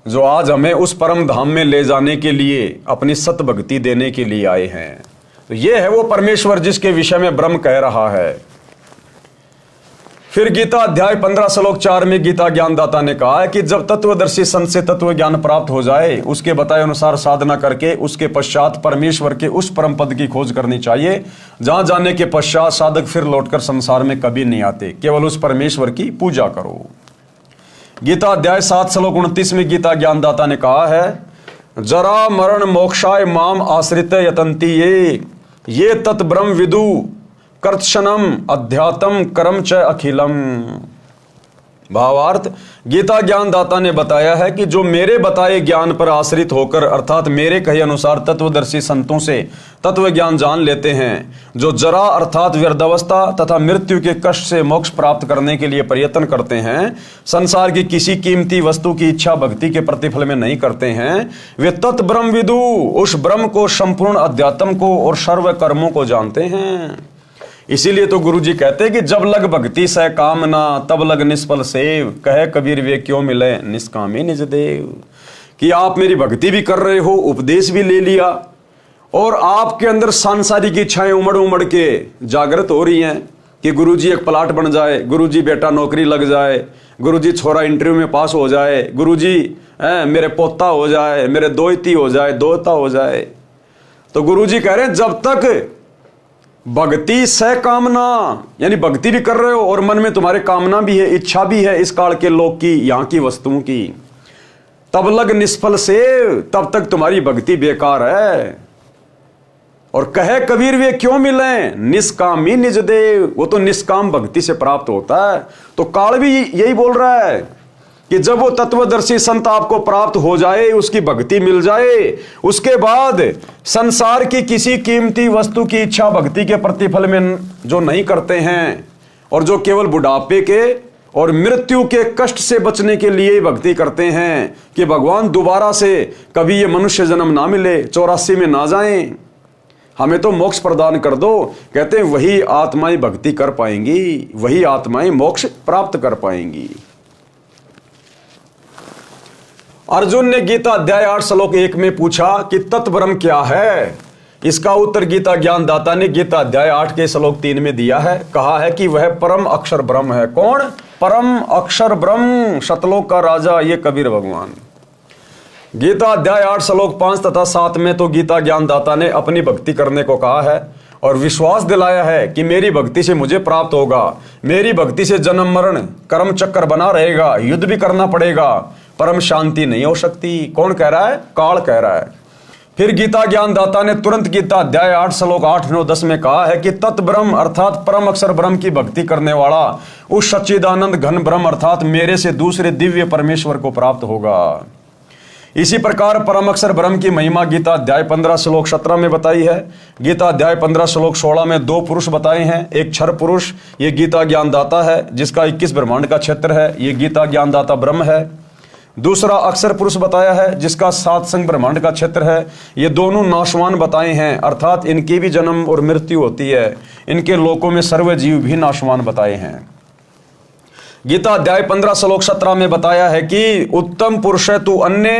जो आज हमें उस परम धाम में ले जाने के लिए अपनी सत भक्ति देने के लिए आए हैं। तो ये है वो परमेश्वर जिसके विषय में ब्रह्म कह रहा है। फिर गीता अध्याय 15 श्लोक 4 में गीता ज्ञानदाता ने कहा है कि जब तत्वदर्शी संत से तत्व ज्ञान प्राप्त हो जाए, उसके बताए अनुसार साधना करके उसके पश्चात परमेश्वर के उस परम पद की खोज करनी चाहिए, जहां जाने के पश्चात साधक फिर लौटकर संसार में कभी नहीं आते। केवल उस परमेश्वर की पूजा करो। गीता अध्याय 7 श्लोक 29 में गीता ज्ञानदाता ने कहा है, जरा मरण मोक्षाय माम आश्रित यतंती ये तत् ब्रह्म विदु कर्तशनम अध्यात्म कर्म च अखिलम। भावार्थ, गीता ज्ञानदाता ने बताया है कि जो मेरे बताए ज्ञान पर आश्रित होकर अर्थात मेरे कहे अनुसार तत्वदर्शी संतों से तत्व ज्ञान जान लेते हैं, जो जरा अर्थात व्यर्धावस्था तथा मृत्यु के कष्ट से मोक्ष प्राप्त करने के लिए प्रयत्न करते हैं, संसार की किसी कीमती वस्तु की इच्छा भक्ति के प्रतिफल में नहीं करते हैं, वे तत् ब्रह्म विदु उस ब्रह्म को, संपूर्ण अध्यात्म को और सर्व कर्मों को जानते हैं। इसीलिए तो गुरु जी कहते हैं कि जब लग भक्ति सह कामना तब लग निष्फल सेव, कहे कबीर वे क्यों मिले निष्कामी निज देव। कि आप मेरी भक्ति भी कर रहे हो, उपदेश भी ले लिया, और आपके अंदर सांसारिक इच्छाएं उमड़ उमड़ के जागृत हो रही हैं कि गुरुजी एक प्लाट बन जाए, गुरुजी बेटा नौकरी लग जाए, गुरुजी छोरा इंटरव्यू में पास हो जाए, गुरुजी मेरे पोता हो जाए, मेरे दोहती हो जाए, दोहता हो जाए। तो गुरुजी कह रहे हैं जब तक भक्ति सह कामना, यानी भक्ति भी कर रहे हो और मन में तुम्हारे कामना भी है, इच्छा भी है इस काल के लोक की, यहां की वस्तुओं की, तब लग निष्फल से, तब तक तुम्हारी भक्ति बेकार है। और कहे कबीर वे क्यों मिले निष्कामी निज देव, वो तो निष्काम भक्ति से प्राप्त होता है। तो काल भी यही बोल रहा है कि जब वो तत्वदर्शी संत आपको प्राप्त हो जाए, उसकी भक्ति मिल जाए, उसके बाद संसार की किसी कीमती वस्तु की इच्छा भक्ति के प्रतिफल में जो नहीं करते हैं, और जो केवल बुढ़ापे के और मृत्यु के कष्ट से बचने के लिए भक्ति करते हैं कि भगवान दोबारा से कभी ये मनुष्य जन्म ना मिले, 84 में ना जाएं, हमें तो मोक्ष प्रदान कर दो, कहते हैं वही आत्माएं भक्ति कर पाएंगी, वही आत्माएं मोक्ष प्राप्त कर पाएंगी। अर्जुन ने गीता अध्याय 8 श्लोक 1 में पूछा कि तत्ब्रह्म क्या है। इसका उत्तर गीता ज्ञानदाता ने गीता अध्याय 8 के श्लोक 3 में दिया है। कहा है कि वह परम अक्षर ब्रह्म है। कौन? परम अक्षर ब्रह्म, सतलोक का राजा, ये कबीर भगवान। गीता अध्याय 8 श्लोक 5 तथा 7 में तो गीता ज्ञानदाता ने अपनी भक्ति करने को कहा है और विश्वास दिलाया है कि मेरी भक्ति से मुझे प्राप्त होगा, मेरी भक्ति से जन्म मरण कर्म चक्कर बना रहेगा, युद्ध भी करना पड़ेगा, परम शांति नहीं हो सकती। कौन कह रहा है? काल कह रहा है। फिर गीता ज्ञानदाता ने तुरंत गीता अध्याय 8 श्लोक 8, 9, 10 में कहा है कि तत् ब्रह्म अर्थात परम अक्षर ब्रह्म की भक्ति करने वाला उस सच्चिदानंद घन ब्रह्म अर्थात मेरे से दूसरे दिव्य परमेश्वर को प्राप्त होगा। इसी प्रकार परम अक्षर ब्रह्म की महिमा गीता अध्याय 15 श्लोक 17 में बताई है। गीता अध्याय 15 श्लोक 16 में 2 पुरुष बताए हैं। एक क्षर पुरुष, ये गीता ज्ञानदाता है जिसका 21 ब्रह्मांड का क्षेत्र है, ये गीता ज्ञानदाता ब्रह्म है। दूसरा अक्षर पुरुष बताया है जिसका 7 संग ब्रह्मांड का क्षेत्र है। ये दोनों नाशवान बताए हैं अर्थात इनकी भी जन्म और मृत्यु होती है, इनके लोकों में सर्व जीव भी नाशवान बताए हैं। गीता अध्याय 15 श्लोक 17 में बताया है कि उत्तम पुरुष है तू अन्य,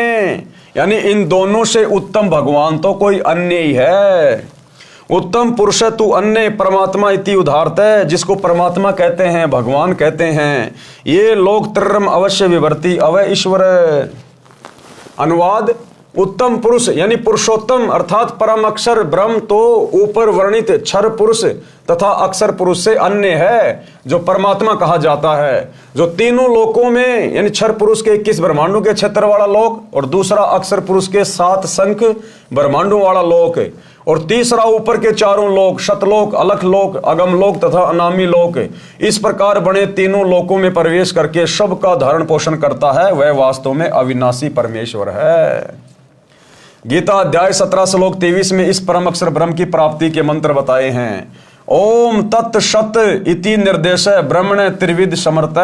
यानी इन दोनों से उत्तम भगवान तो कोई अन्य ही है। उत्तम पुरुष है तू अन्य परमात्मा इति उदाहरत है, जिसको परमात्मा कहते हैं, भगवान कहते हैं। ये लोक त्रयम अवश्य विवर्ती अवय ईश्वर। अनुवाद, उत्तम पुरुष यानी पुरुषोत्तम अर्थात परम अक्षर ब्रह्म तो ऊपर वर्णित क्षर पुरुष तथा अक्षर पुरुष से अन्य है, जो परमात्मा कहा जाता है, जो तीनों लोकों में यानी क्षर पुरुष के 21 ब्रह्मांडों के क्षेत्र वाला लोक, और दूसरा अक्षर पुरुष के 7 संख ब्रह्मांडों वाला लोक, और तीसरा ऊपर के 4 लोक शतलोक, अलख लोक, अगम लोक तथा अनामी लोक। इस प्रकार बने तीनों लोकों में प्रवेश करके सबका धारण पोषण करता है, वह वास्तव में अविनाशी परमेश्वर है। गीता अध्याय 17 श्लोक 23 में इस परम अक्षर ब्रह्म की प्राप्ति के मंत्र बताए हैं। ओम तत् सत इति निर्देश ब्रह्मण त्रिविध समर्थ,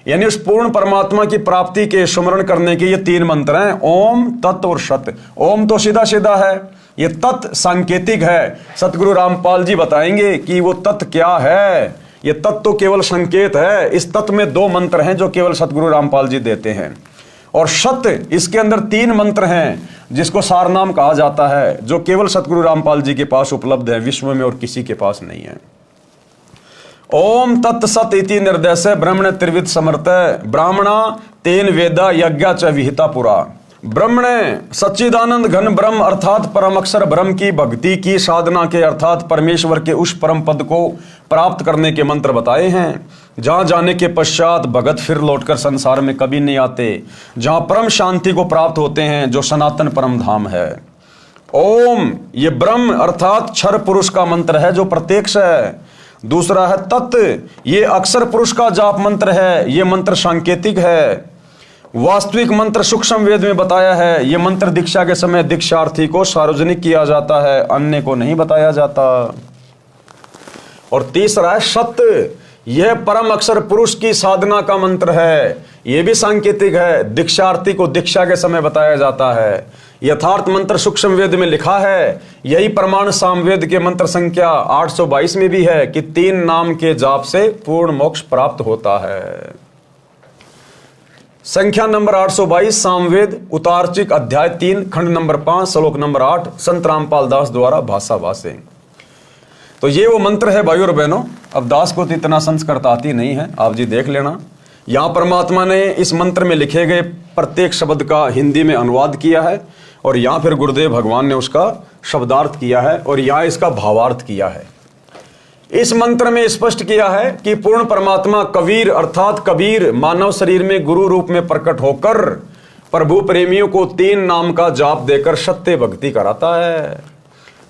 यानी उस पूर्ण परमात्मा की प्राप्ति के सुमरण करने के ये 3 मंत्र हैं, ओम तत् और सत। ओम तो सीधा सीधा है, ये तत् सांकेतिक है। सतगुरु रामपाल जी बताएंगे कि वो तत् क्या है। ये तत् तो केवल संकेत है। इस तत् में 2 मंत्र हैं जो केवल सतगुरु रामपाल जी देते हैं, और सत्य इसके अंदर 3 मंत्र हैं जिसको सारनाम कहा जाता है, जो केवल सतगुरु रामपाल जी के पास उपलब्ध है, विश्व में और किसी के पास नहीं है। ओम तत् सत इति निर्देश ब्रह्मण त्रिविध समर्थ ब्राह्मणा तेन वेदा यज्ञा च विहिता पुरा। ब्रह्मण सच्चिदानंद घन ब्रह्म अर्थात परम अक्षर ब्रह्म की भक्ति की साधना के अर्थात परमेश्वर के उस परम पद को प्राप्त करने के मंत्र बताए हैं, जहां जाने के पश्चात भगत फिर लौटकर संसार में कभी नहीं आते, जहां परम शांति को प्राप्त होते हैं, जो सनातन परम धाम है। ओम ये ब्रह्म अर्थात क्षर पुरुष का मंत्र है जो प्रत्यक्ष है। दूसरा है तत्, ये अक्षर पुरुष का जाप मंत्र है, ये मंत्र सांकेतिक है। वास्तविक मंत्र सूक्ष्म वेद में बताया है, ये मंत्र दीक्षा के समय दीक्षार्थी को सार्वजनिक किया जाता है, अन्य को नहीं बताया जाता। और तीसरा है सत्य, यह परम अक्षर पुरुष की साधना का मंत्र है, यह भी सांकेतिक है, दीक्षार्थी को दीक्षा के समय बताया जाता है। यथार्थ मंत्र सूक्ष्म वेद में लिखा है, यही प्रमाण सामवेद के मंत्र संख्या 822 में भी है कि 3 नाम के जाप से पूर्ण मोक्ष प्राप्त होता है। संख्या नंबर 822 सामवेद उतारचिक अध्याय 3 खंड नंबर 5 श्लोक नंबर 8 संत रामपाल दास द्वारा भाषा भाषे। तो ये वो मंत्र है भाइयों और बहनों। अब दास को तो इतना संस्कृत आती नहीं है, आप जी देख लेना। यहां परमात्मा ने इस मंत्र में लिखे गए प्रत्येक शब्द का हिंदी में अनुवाद किया है, और यहां फिर गुरुदेव भगवान ने उसका शब्दार्थ किया है, और यहां इसका भावार्थ किया है। इस मंत्र में स्पष्ट किया है कि पूर्ण परमात्मा कबीर अर्थात कबीर मानव शरीर में गुरु रूप में प्रकट होकर प्रभु प्रेमियों को 3 नाम का जाप देकर सत्य भक्ति कराता है,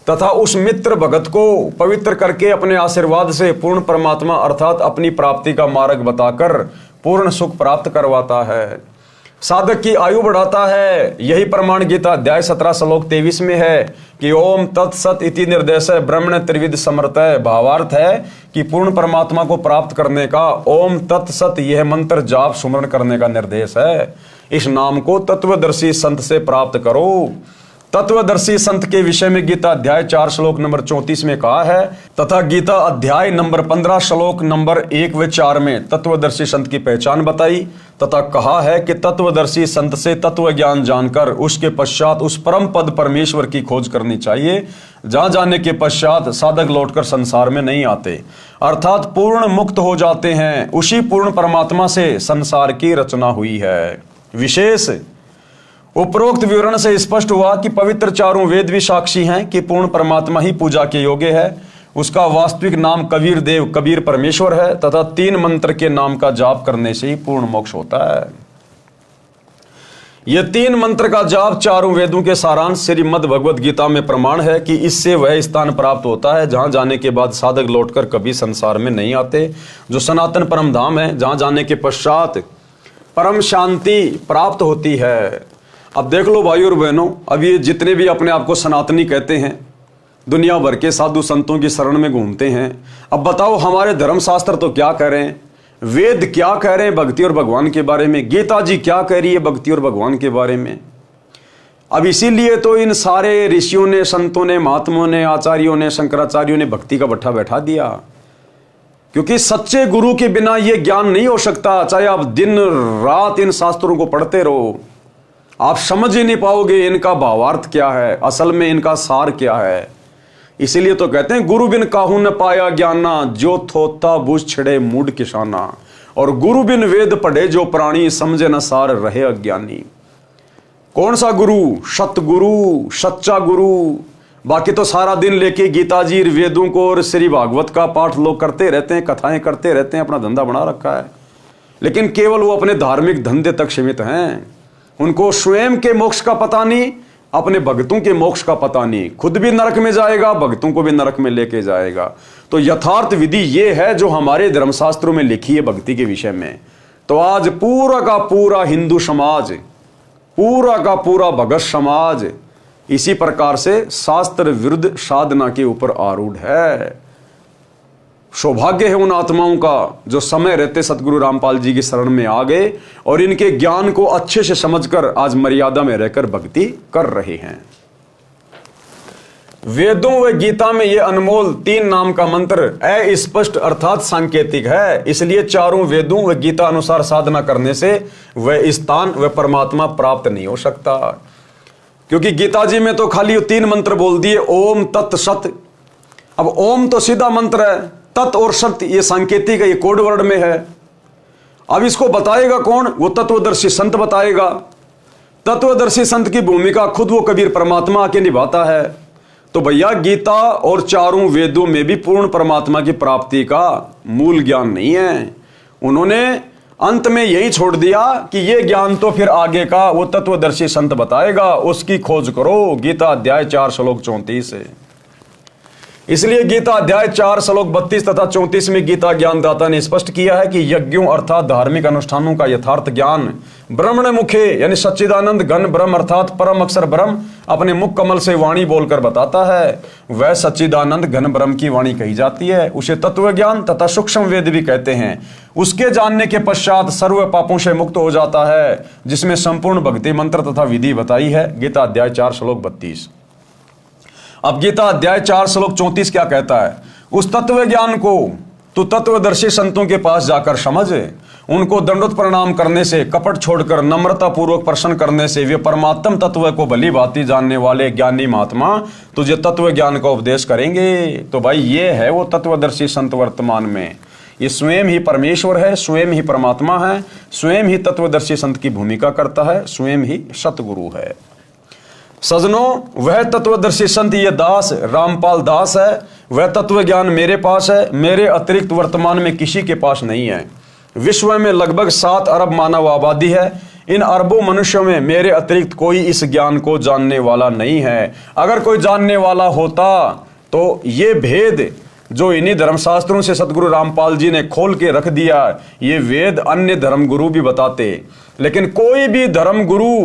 तथा उस मित्र भगत को पवित्र करके अपने आशीर्वाद से पूर्ण परमात्मा अर्थात अपनी प्राप्ति का मार्ग बताकर पूर्ण सुख प्राप्त करवाता है, साधक की आयु बढ़ाता है। यही प्रमाण गीता अध्याय 17 श्लोक 23 में है कि ओम तत्सत इति निर्देश ब्रह्मण त्रिविध समर्थ। भावार्थ है कि पूर्ण परमात्मा को प्राप्त करने का ओम तत्सत यह मंत्र जाप सुमरण करने का निर्देश है। इस नाम को तत्वदर्शी संत से प्राप्त करो। तत्वदर्शी संत के विषय में गीता अध्याय 4 श्लोक नंबर 34 में कहा है, तथा गीता अध्याय नंबर 15 श्लोक नंबर 1 व 4 में तत्वदर्शी संत की पहचान बताई, तथा कहा है कि तत्वदर्शी संत से तत्व ज्ञान जानकर उसके पश्चात उस परम पद परमेश्वर की खोज करनी चाहिए, जहां जाने के पश्चात साधक लौटकर संसार में नहीं आते, अर्थात पूर्ण मुक्त हो जाते हैं। उसी पूर्ण परमात्मा से संसार की रचना हुई है। विशेष उपरोक्त विवरण से स्पष्ट हुआ कि पवित्र 4 वेद भी साक्षी हैं कि पूर्ण परमात्मा ही पूजा के योग्य है। उसका वास्तविक नाम कबीर देव कबीर परमेश्वर है, तथा 3 मंत्र के नाम का जाप करने से ही पूर्ण मोक्ष होता है। यह 3 मंत्र का जाप 4 वेदों के सारांश श्रीमद् भगवद गीता में प्रमाण है कि इससे वह स्थान प्राप्त होता है जहां जाने के बाद साधक लौटकर कभी संसार में नहीं आते, जो सनातन परम धाम है, जहां जाने के पश्चात परम शांति प्राप्त होती है। अब देख लो भाइयों और बहनों, अब ये जितने भी अपने आप को सनातनी कहते हैं, दुनिया भर के साधु संतों की शरण में घूमते हैं, अब बताओ हमारे धर्मशास्त्र तो क्या कह रहे हैं, वेद क्या कह रहे हैं भक्ति और भगवान के बारे में, गीता जी क्या कह रही है भक्ति और भगवान के बारे में। अब इसीलिए तो इन सारे ऋषियों ने, संतों ने, महात्माओं ने, आचार्यों ने, शंकराचार्यों ने भक्ति का भट्ठा बैठा दिया। क्योंकि सच्चे गुरु के बिना यह ज्ञान नहीं हो सकता। चाहे आप दिन रात इन शास्त्रों को पढ़ते रहो, आप समझ ही नहीं पाओगे इनका भावार्थ क्या है, असल में इनका सार क्या है। इसीलिए तो कहते हैं गुरु बिन काहू न पाया ज्ञाना, जो थोता बुझ छिड़े मूड किसाना। और गुरु बिन वेद पढ़े जो प्राणी, समझे न सार रहे अज्ञानी। कौन सा गुरु? सतगुरु, सच्चा गुरु। बाकी तो सारा दिन लेके गीता जी, वेदों को और श्री भागवत का पाठ लोग करते रहते हैं, कथाएं करते रहते हैं, अपना धंधा बना रखा है, लेकिन केवल वो अपने धार्मिक धंधे तक सीमित हैं। उनको स्वयं के मोक्ष का पता नहीं, अपने भक्तों के मोक्ष का पता नहीं। खुद भी नरक में जाएगा, भक्तों को भी नरक में लेके जाएगा। तो यथार्थ विधि ये है जो हमारे धर्मशास्त्रों में लिखी है भक्ति के विषय में। तो आज पूरा का पूरा हिंदू समाज, पूरा का पूरा भगत समाज इसी प्रकार से शास्त्र विरुद्ध साधना के ऊपर आरूढ़ है। सौभाग्य है उन आत्माओं का जो समय रहते सतगुरु रामपाल जी की शरण में आ गए और इनके ज्ञान को अच्छे से समझकर आज मर्यादा में रहकर भक्ति कर रहे हैं। वेदों व गीता में यह अनमोल 3 नाम का मंत्र अस्पष्ट अर्थात सांकेतिक है। इसलिए चारों वेदों व गीता अनुसार साधना करने से वह स्थान व परमात्मा प्राप्त नहीं हो सकता। क्योंकि गीता जी में तो खाली 3 मंत्र बोल दिए, ओम तत् सत। अब ओम तो सीधा मंत्र है, तत् और सत्य ये सांकेतिक है, ये कोड वर्ड में है। अब इसको बताएगा कौन? वो तत्वदर्शी संत बताएगा। तत्वदर्शी संत की भूमिका खुद वो कबीर परमात्मा आके निभाता है। तो भैया गीता और चारों वेदों में भी पूर्ण परमात्मा की प्राप्ति का मूल ज्ञान नहीं है। उन्होंने अंत में यही छोड़ दिया कि ये ज्ञान तो फिर आगे का वो तत्वदर्शी संत बताएगा, उसकी खोज करो। गीता अध्याय 4 श्लोक 34 है। इसलिए गीता अध्याय 4 श्लोक 32 तथा 34 में गीता ज्ञानदाता ने स्पष्ट किया है कि यज्ञों अर्थात धार्मिक अनुष्ठानों का यथार्थ ज्ञान ब्रह्मण मुखे यानी सच्चिदानंद घन ब्रह्म अर्थात परम अक्षर ब्रह्म अपने मुख कमल से वाणी बोलकर बताता है। वह सच्चिदानंद घन ब्रह्म की वाणी कही जाती है। उसे तत्व ज्ञान तथा सूक्ष्म वेद भी कहते हैं। उसके जानने के पश्चात सर्व पापों से मुक्त हो जाता है, जिसमें संपूर्ण भक्ति मंत्र तथा विधि बताई है। गीता अध्याय 4 श्लोक 32। अब गीता अध्याय 4 श्लोक 34 क्या कहता है? उस तत्व ज्ञान को तू तत्वदर्शी संतों के पास जाकर समझ। उनको दंडोत प्रणाम करने से, कपट छोड़कर नम्रता पूर्वक प्रश्न करने से वे परमात्म तत्व को भली भांति जानने वाले ज्ञानी महात्मा तुझे तत्व ज्ञान का उपदेश करेंगे। तो भाई ये है वो तत्वदर्शी संत वर्तमान में। ये स्वयं ही परमेश्वर है, स्वयं ही परमात्मा है, स्वयं ही तत्वदर्शी संत की भूमिका करता है, स्वयं ही सतगुरु है। सजनों, वह तत्वदर्शी संत ये दास रामपाल दास है। वह तत्व ज्ञान मेरे पास है, मेरे अतिरिक्त वर्तमान में किसी के पास नहीं है। विश्व में लगभग 7 अरब मानव आबादी है। इन अरबों मनुष्यों में मेरे अतिरिक्त कोई इस ज्ञान को जानने वाला नहीं है। अगर कोई जानने वाला होता तो ये भेद जो इन्हीं धर्मशास्त्रों से सतगुरु रामपाल जी ने खोल के रख दिया, ये वेद अन्य धर्मगुरु भी बताते। लेकिन कोई भी धर्मगुरु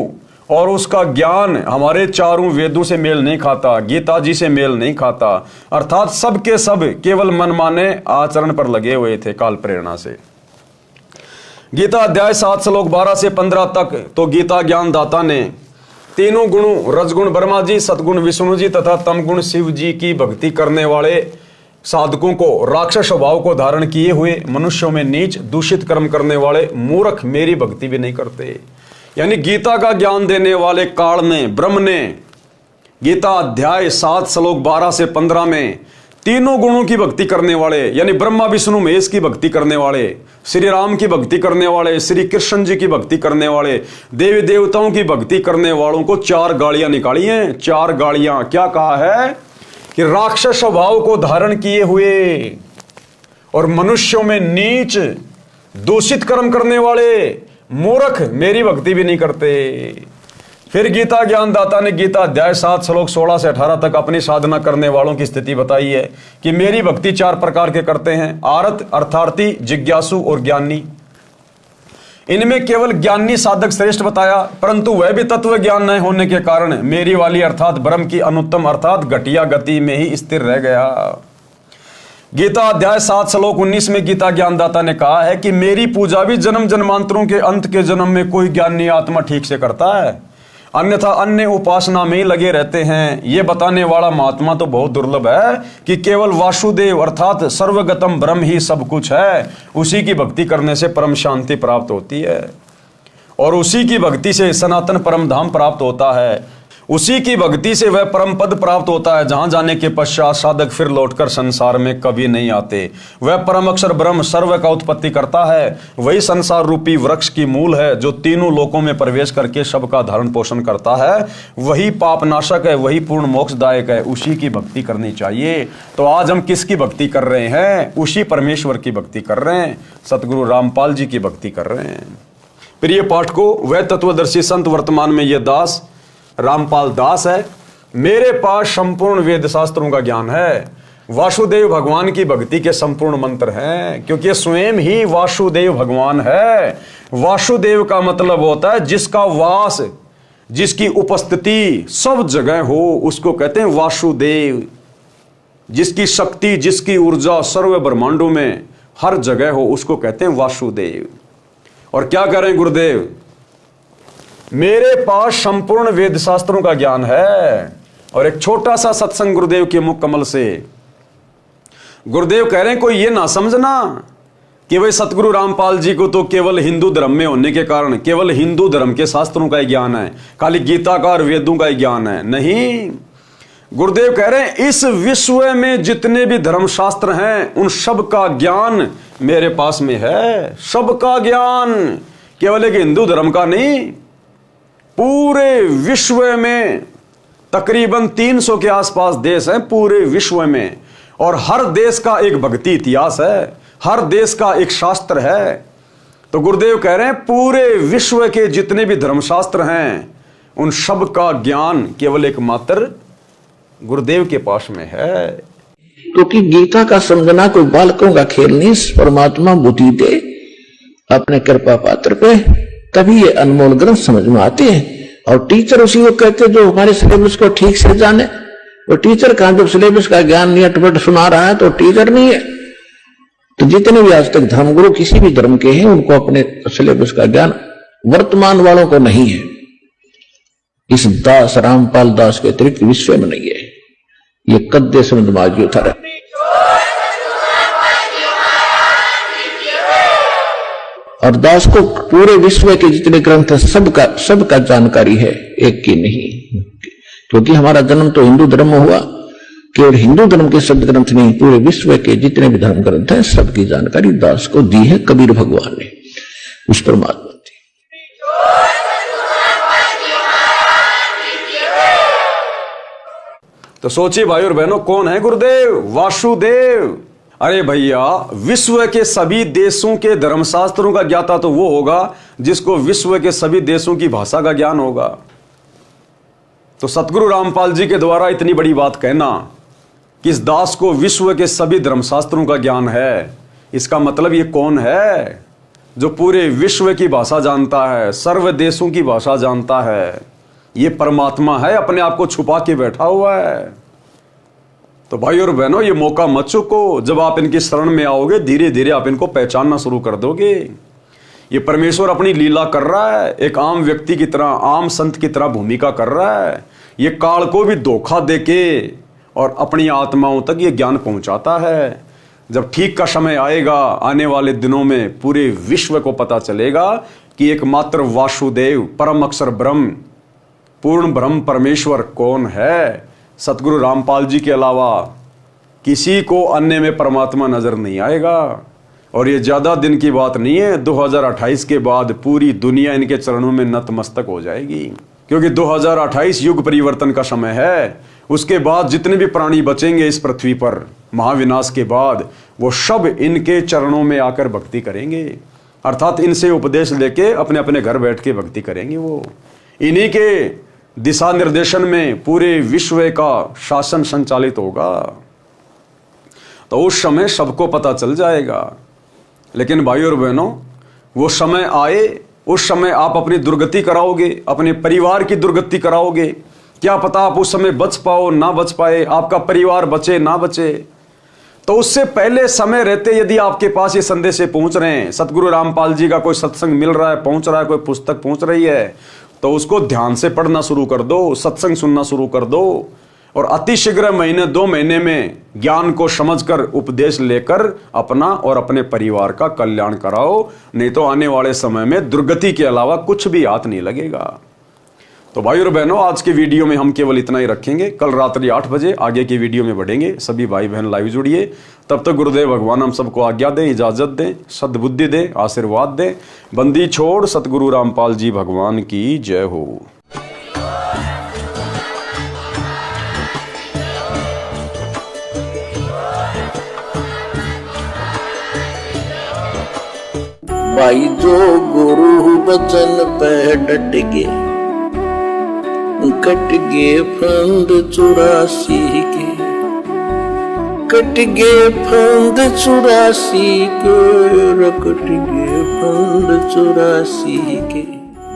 और उसका ज्ञान हमारे चारों वेदों से मेल नहीं खाता, गीता जी से मेल नहीं खाता। अर्थात सब के सब केवल मनमाने आचरण पर लगे हुए थे काल प्रेरणा से। गीता अध्याय 7 श्लोक 12 से 15 तक तो गीता ज्ञानदाता ने तीनों गुणों रजगुण ब्रह्मा जी, सतगुण विष्णु जी तथा तमगुण शिव जी की भक्ति करने वाले साधकों को राक्षस स्वभाव को धारण किए हुए मनुष्यों में नीच दूषित कर्म करने वाले मूर्ख मेरी भक्ति भी नहीं करते। यानी गीता का ज्ञान देने वाले काल ने, ब्रह्म ने गीता अध्याय 7 श्लोक 12 से 15 में तीनों गुणों की भक्ति करने वाले यानी ब्रह्मा विष्णु महेश की भक्ति करने वाले, श्री राम की भक्ति करने वाले, श्री कृष्ण जी की भक्ति करने वाले, देवी देवताओं की भक्ति करने वालों को 4 गालियां निकाली हैं। 4 गालियां क्या कहा है कि राक्षस स्वभाव को धारण किए हुए और मनुष्यों में नीच दूषित कर्म करने वाले मूर्ख मेरी भक्ति भी नहीं करते। फिर गीता ज्ञानदाता ने गीता अध्याय 7 श्लोक 16 से 18 तक अपनी साधना करने वालों की स्थिति बताई है कि मेरी भक्ति 4 प्रकार के करते हैं: आरत, अर्थार्थी, जिज्ञासु और ज्ञानी। इनमें केवल ज्ञानी साधक श्रेष्ठ बताया, परंतु वह भी तत्व ज्ञान न होने के कारण मेरी वाली अर्थात ब्रह्म की अनुत्तम अर्थात घटिया गति में ही स्थिर रह गया। गीता अध्याय 7 श्लोक 19 में गीता ज्ञानदाता ने कहा है कि मेरी पूजा भी जन्म जन्मांतरों के अंत के जन्म में कोई ज्ञानी आत्मा ठीक से करता है। अन्यथा अन्य उपासना में ही लगे रहते हैं। ये बताने वाला महात्मा तो बहुत दुर्लभ है कि केवल वासुदेव अर्थात सर्वगतम ब्रह्म ही सब कुछ है। उसी की भक्ति करने से परम शांति प्राप्त होती है और उसी की भक्ति से सनातन परम धाम प्राप्त होता है। उसी की भक्ति से वह परम पद प्राप्त होता है जहां जाने के पश्चात साधक फिर लौटकर संसार में कभी नहीं आते। वह परम अक्षर ब्रह्म सर्व का उत्पत्ति करता है। वही संसार रूपी वृक्ष की मूल है जो तीनों लोकों में प्रवेश करके सबका धारण पोषण करता है। वही पाप नाशक है, वही पूर्ण मोक्षदायक है। उसी की भक्ति करनी चाहिए। तो आज हम किसकी भक्ति कर रहे हैं? उसी परमेश्वर की भक्ति कर रहे हैं। सतगुरु रामपाल जी की भक्ति कर रहे हैं। प्रिय पाठकों, वह तत्वदर्शी संत वर्तमान में ये दास रामपाल दास है। मेरे पास संपूर्ण वेद शास्त्रों का ज्ञान है। वासुदेव भगवान की भक्ति के संपूर्ण मंत्र हैं, क्योंकि स्वयं ही वासुदेव भगवान है। वासुदेव का मतलब होता है जिसका वास, जिसकी उपस्थिति सब जगह हो, उसको कहते हैं वासुदेव। जिसकी शक्ति, जिसकी ऊर्जा सर्व ब्रह्मांडों में हर जगह हो, उसको कहते हैं वासुदेव। और क्या करें गुरुदेव? मेरे पास संपूर्ण वेद शास्त्रों का ज्ञान है। और एक छोटा सा सत्संग गुरुदेव के मुख कमल से गुरुदेव कह रहे हैं, कोई ये ना समझना कि भाई सतगुरु रामपाल जी को तो केवल हिंदू धर्म में होने के कारण केवल हिंदू धर्म के शास्त्रों का ही ज्ञान है, खाली गीता का और वेदों का ही ज्ञान है। नहीं, गुरुदेव कह रहे हैं इस विश्व में जितने भी धर्मशास्त्र हैं उन सब का ज्ञान मेरे पास में है। सबका ज्ञान, केवल एक हिंदू धर्म का नहीं। पूरे विश्व में तकरीबन 300 के आसपास देश हैं पूरे विश्व में, और हर देश का एक भक्ति इतिहास है, हर देश का एक शास्त्र है। तो गुरुदेव कह रहे हैं पूरे विश्व के जितने भी धर्मशास्त्र हैं उन सब का ज्ञान केवल एकमात्र गुरुदेव के पास में है। क्योंकि गीता का समझना कोई बालकों का खेल नहीं। परमात्मा बुद्धि दे अपने कृपा पात्र पे, तभी ये अनमोल ग्रंथ समझ में आते हैं। और टीचर उसी को कहते जो हमारे सिलेबस को ठीक से जाने। वो टीचर कहां, जब सिलेबस का ज्ञान नहीं अटपट सुना रहा है तो टीचर नहीं है। तो जितने भी आज तक धर्मगुरु किसी भी धर्म के हैं उनको अपने सिलेबस का ज्ञान वर्तमान वालों को नहीं है। इस दास रामपाल दास के अतिरिक्त विश्व में नहीं है। ये कद्दे समझ था। और दास को पूरे विश्व के जितने ग्रंथ है सबका जानकारी है, एक की नहीं। क्योंकि हमारा जन्म तो हिंदू धर्म में हुआ। केवल हिंदू धर्म के शब्द ग्रंथ नहीं, पूरे विश्व के जितने भी धर्म ग्रंथ हैं सबकी जानकारी दास को दी है कबीर भगवान ने, उस परमात्मा ने। तो सोचिए भाई और बहनों, कौन है गुरुदेव? वासुदेव। अरे भैया, विश्व के सभी देशों के धर्मशास्त्रों का ज्ञाता तो वो होगा जिसको विश्व के सभी देशों की भाषा का ज्ञान होगा। तो सतगुरु रामपाल जी के द्वारा इतनी बड़ी बात कहना कि इस दास को विश्व के सभी धर्मशास्त्रों का ज्ञान है, इसका मतलब ये कौन है जो पूरे विश्व की भाषा जानता है, सर्व देशों की भाषा जानता है? ये परमात्मा है, अपने आप को छुपा के बैठा हुआ है। तो भाई और बहनों, ये मौका मत चूको। जब आप इनकी शरण में आओगे धीरे धीरे आप इनको पहचानना शुरू कर दोगे। ये परमेश्वर अपनी लीला कर रहा है, एक आम व्यक्ति की तरह, आम संत की तरह भूमिका कर रहा है। ये काल को भी धोखा देके और अपनी आत्माओं तक ये ज्ञान पहुंचाता है। जब ठीक का समय आएगा, आने वाले दिनों में पूरे विश्व को पता चलेगा कि एकमात्र वासुदेव परम अक्षर ब्रह्म पूर्ण ब्रह्म परमेश्वर कौन है। सतगुरु रामपाल जी के अलावा किसी को अन्य में परमात्मा नजर नहीं आएगा। और ये ज्यादा दिन की बात नहीं है, 2028 के बाद पूरी दुनिया इनके चरणों में नतमस्तक हो जाएगी। क्योंकि 2028 युग परिवर्तन का समय है। उसके बाद जितने भी प्राणी बचेंगे इस पृथ्वी पर महाविनाश के बाद, वो सब इनके चरणों में आकर भक्ति करेंगे। अर्थात इनसे उपदेश लेके अपने अपने घर बैठ के भक्ति करेंगे। वो इन्हीं के दिशा निर्देशन में पूरे विश्व का शासन संचालित होगा। तो उस समय सबको पता चल जाएगा। लेकिन भाई और बहनों, वो समय आए, उस समय आप अपनी दुर्गति कराओगे, अपने परिवार की दुर्गति कराओगे। क्या पता आप उस समय बच पाओ ना बच पाए, आपका परिवार बचे ना बचे। तो उससे पहले समय रहते यदि आपके पास ये संदेश पहुंच रहे हैं, सतगुरु रामपाल जी का कोई सत्संग मिल रहा है, पहुंच रहा है, कोई पुस्तक पहुंच रही है, तो उसको ध्यान से पढ़ना शुरू कर दो, सत्संग सुनना शुरू कर दो और अतिशीघ्र महीने 2 महीने में ज्ञान को समझकर उपदेश लेकर अपना और अपने परिवार का कल्याण कराओ, नहीं तो आने वाले समय में दुर्गति के अलावा कुछ भी हाथ नहीं लगेगा। तो भाई और बहनों, आज के वीडियो में हम केवल इतना ही रखेंगे। कल रात्रि 8 बजे आगे की वीडियो में बढ़ेंगे। सभी भाई बहन लाइव जुड़िए। तब तक गुरुदेव भगवान हम सबको आज्ञा दें, इजाजत दें, सद्बुद्धि दें, आशीर्वाद दें। बंदी छोड़ सतगुरु रामपाल जी भगवान की जय हो। भाई जो गुरु बचन पे डट गे, कट गे फंद 84 के, कट गे फंद 84 के, कट गे फंद 84 के।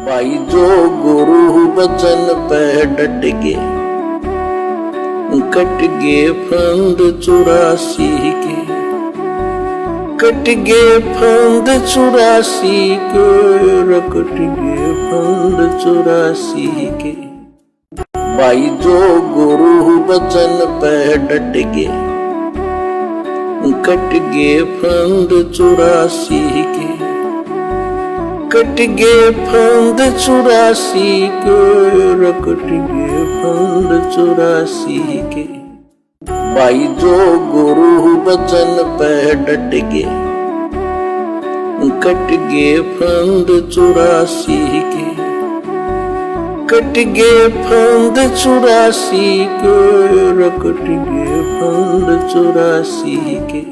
भाई जो गुरु बचन पे डट गे, कट गे फंद 84 के, कट गे फंद 84 के, कट गे फंद 84 के। भाई जो गुरु बचन पे डट गे, कट गे फंद 84 के, कट गे फंद 84 के, कट गे फंद 84 के। भाई जो गुरु बचन पे डट गे, कट गे फंद 84 के, कट गे फंद 84 के, कट गे फंद 84 के।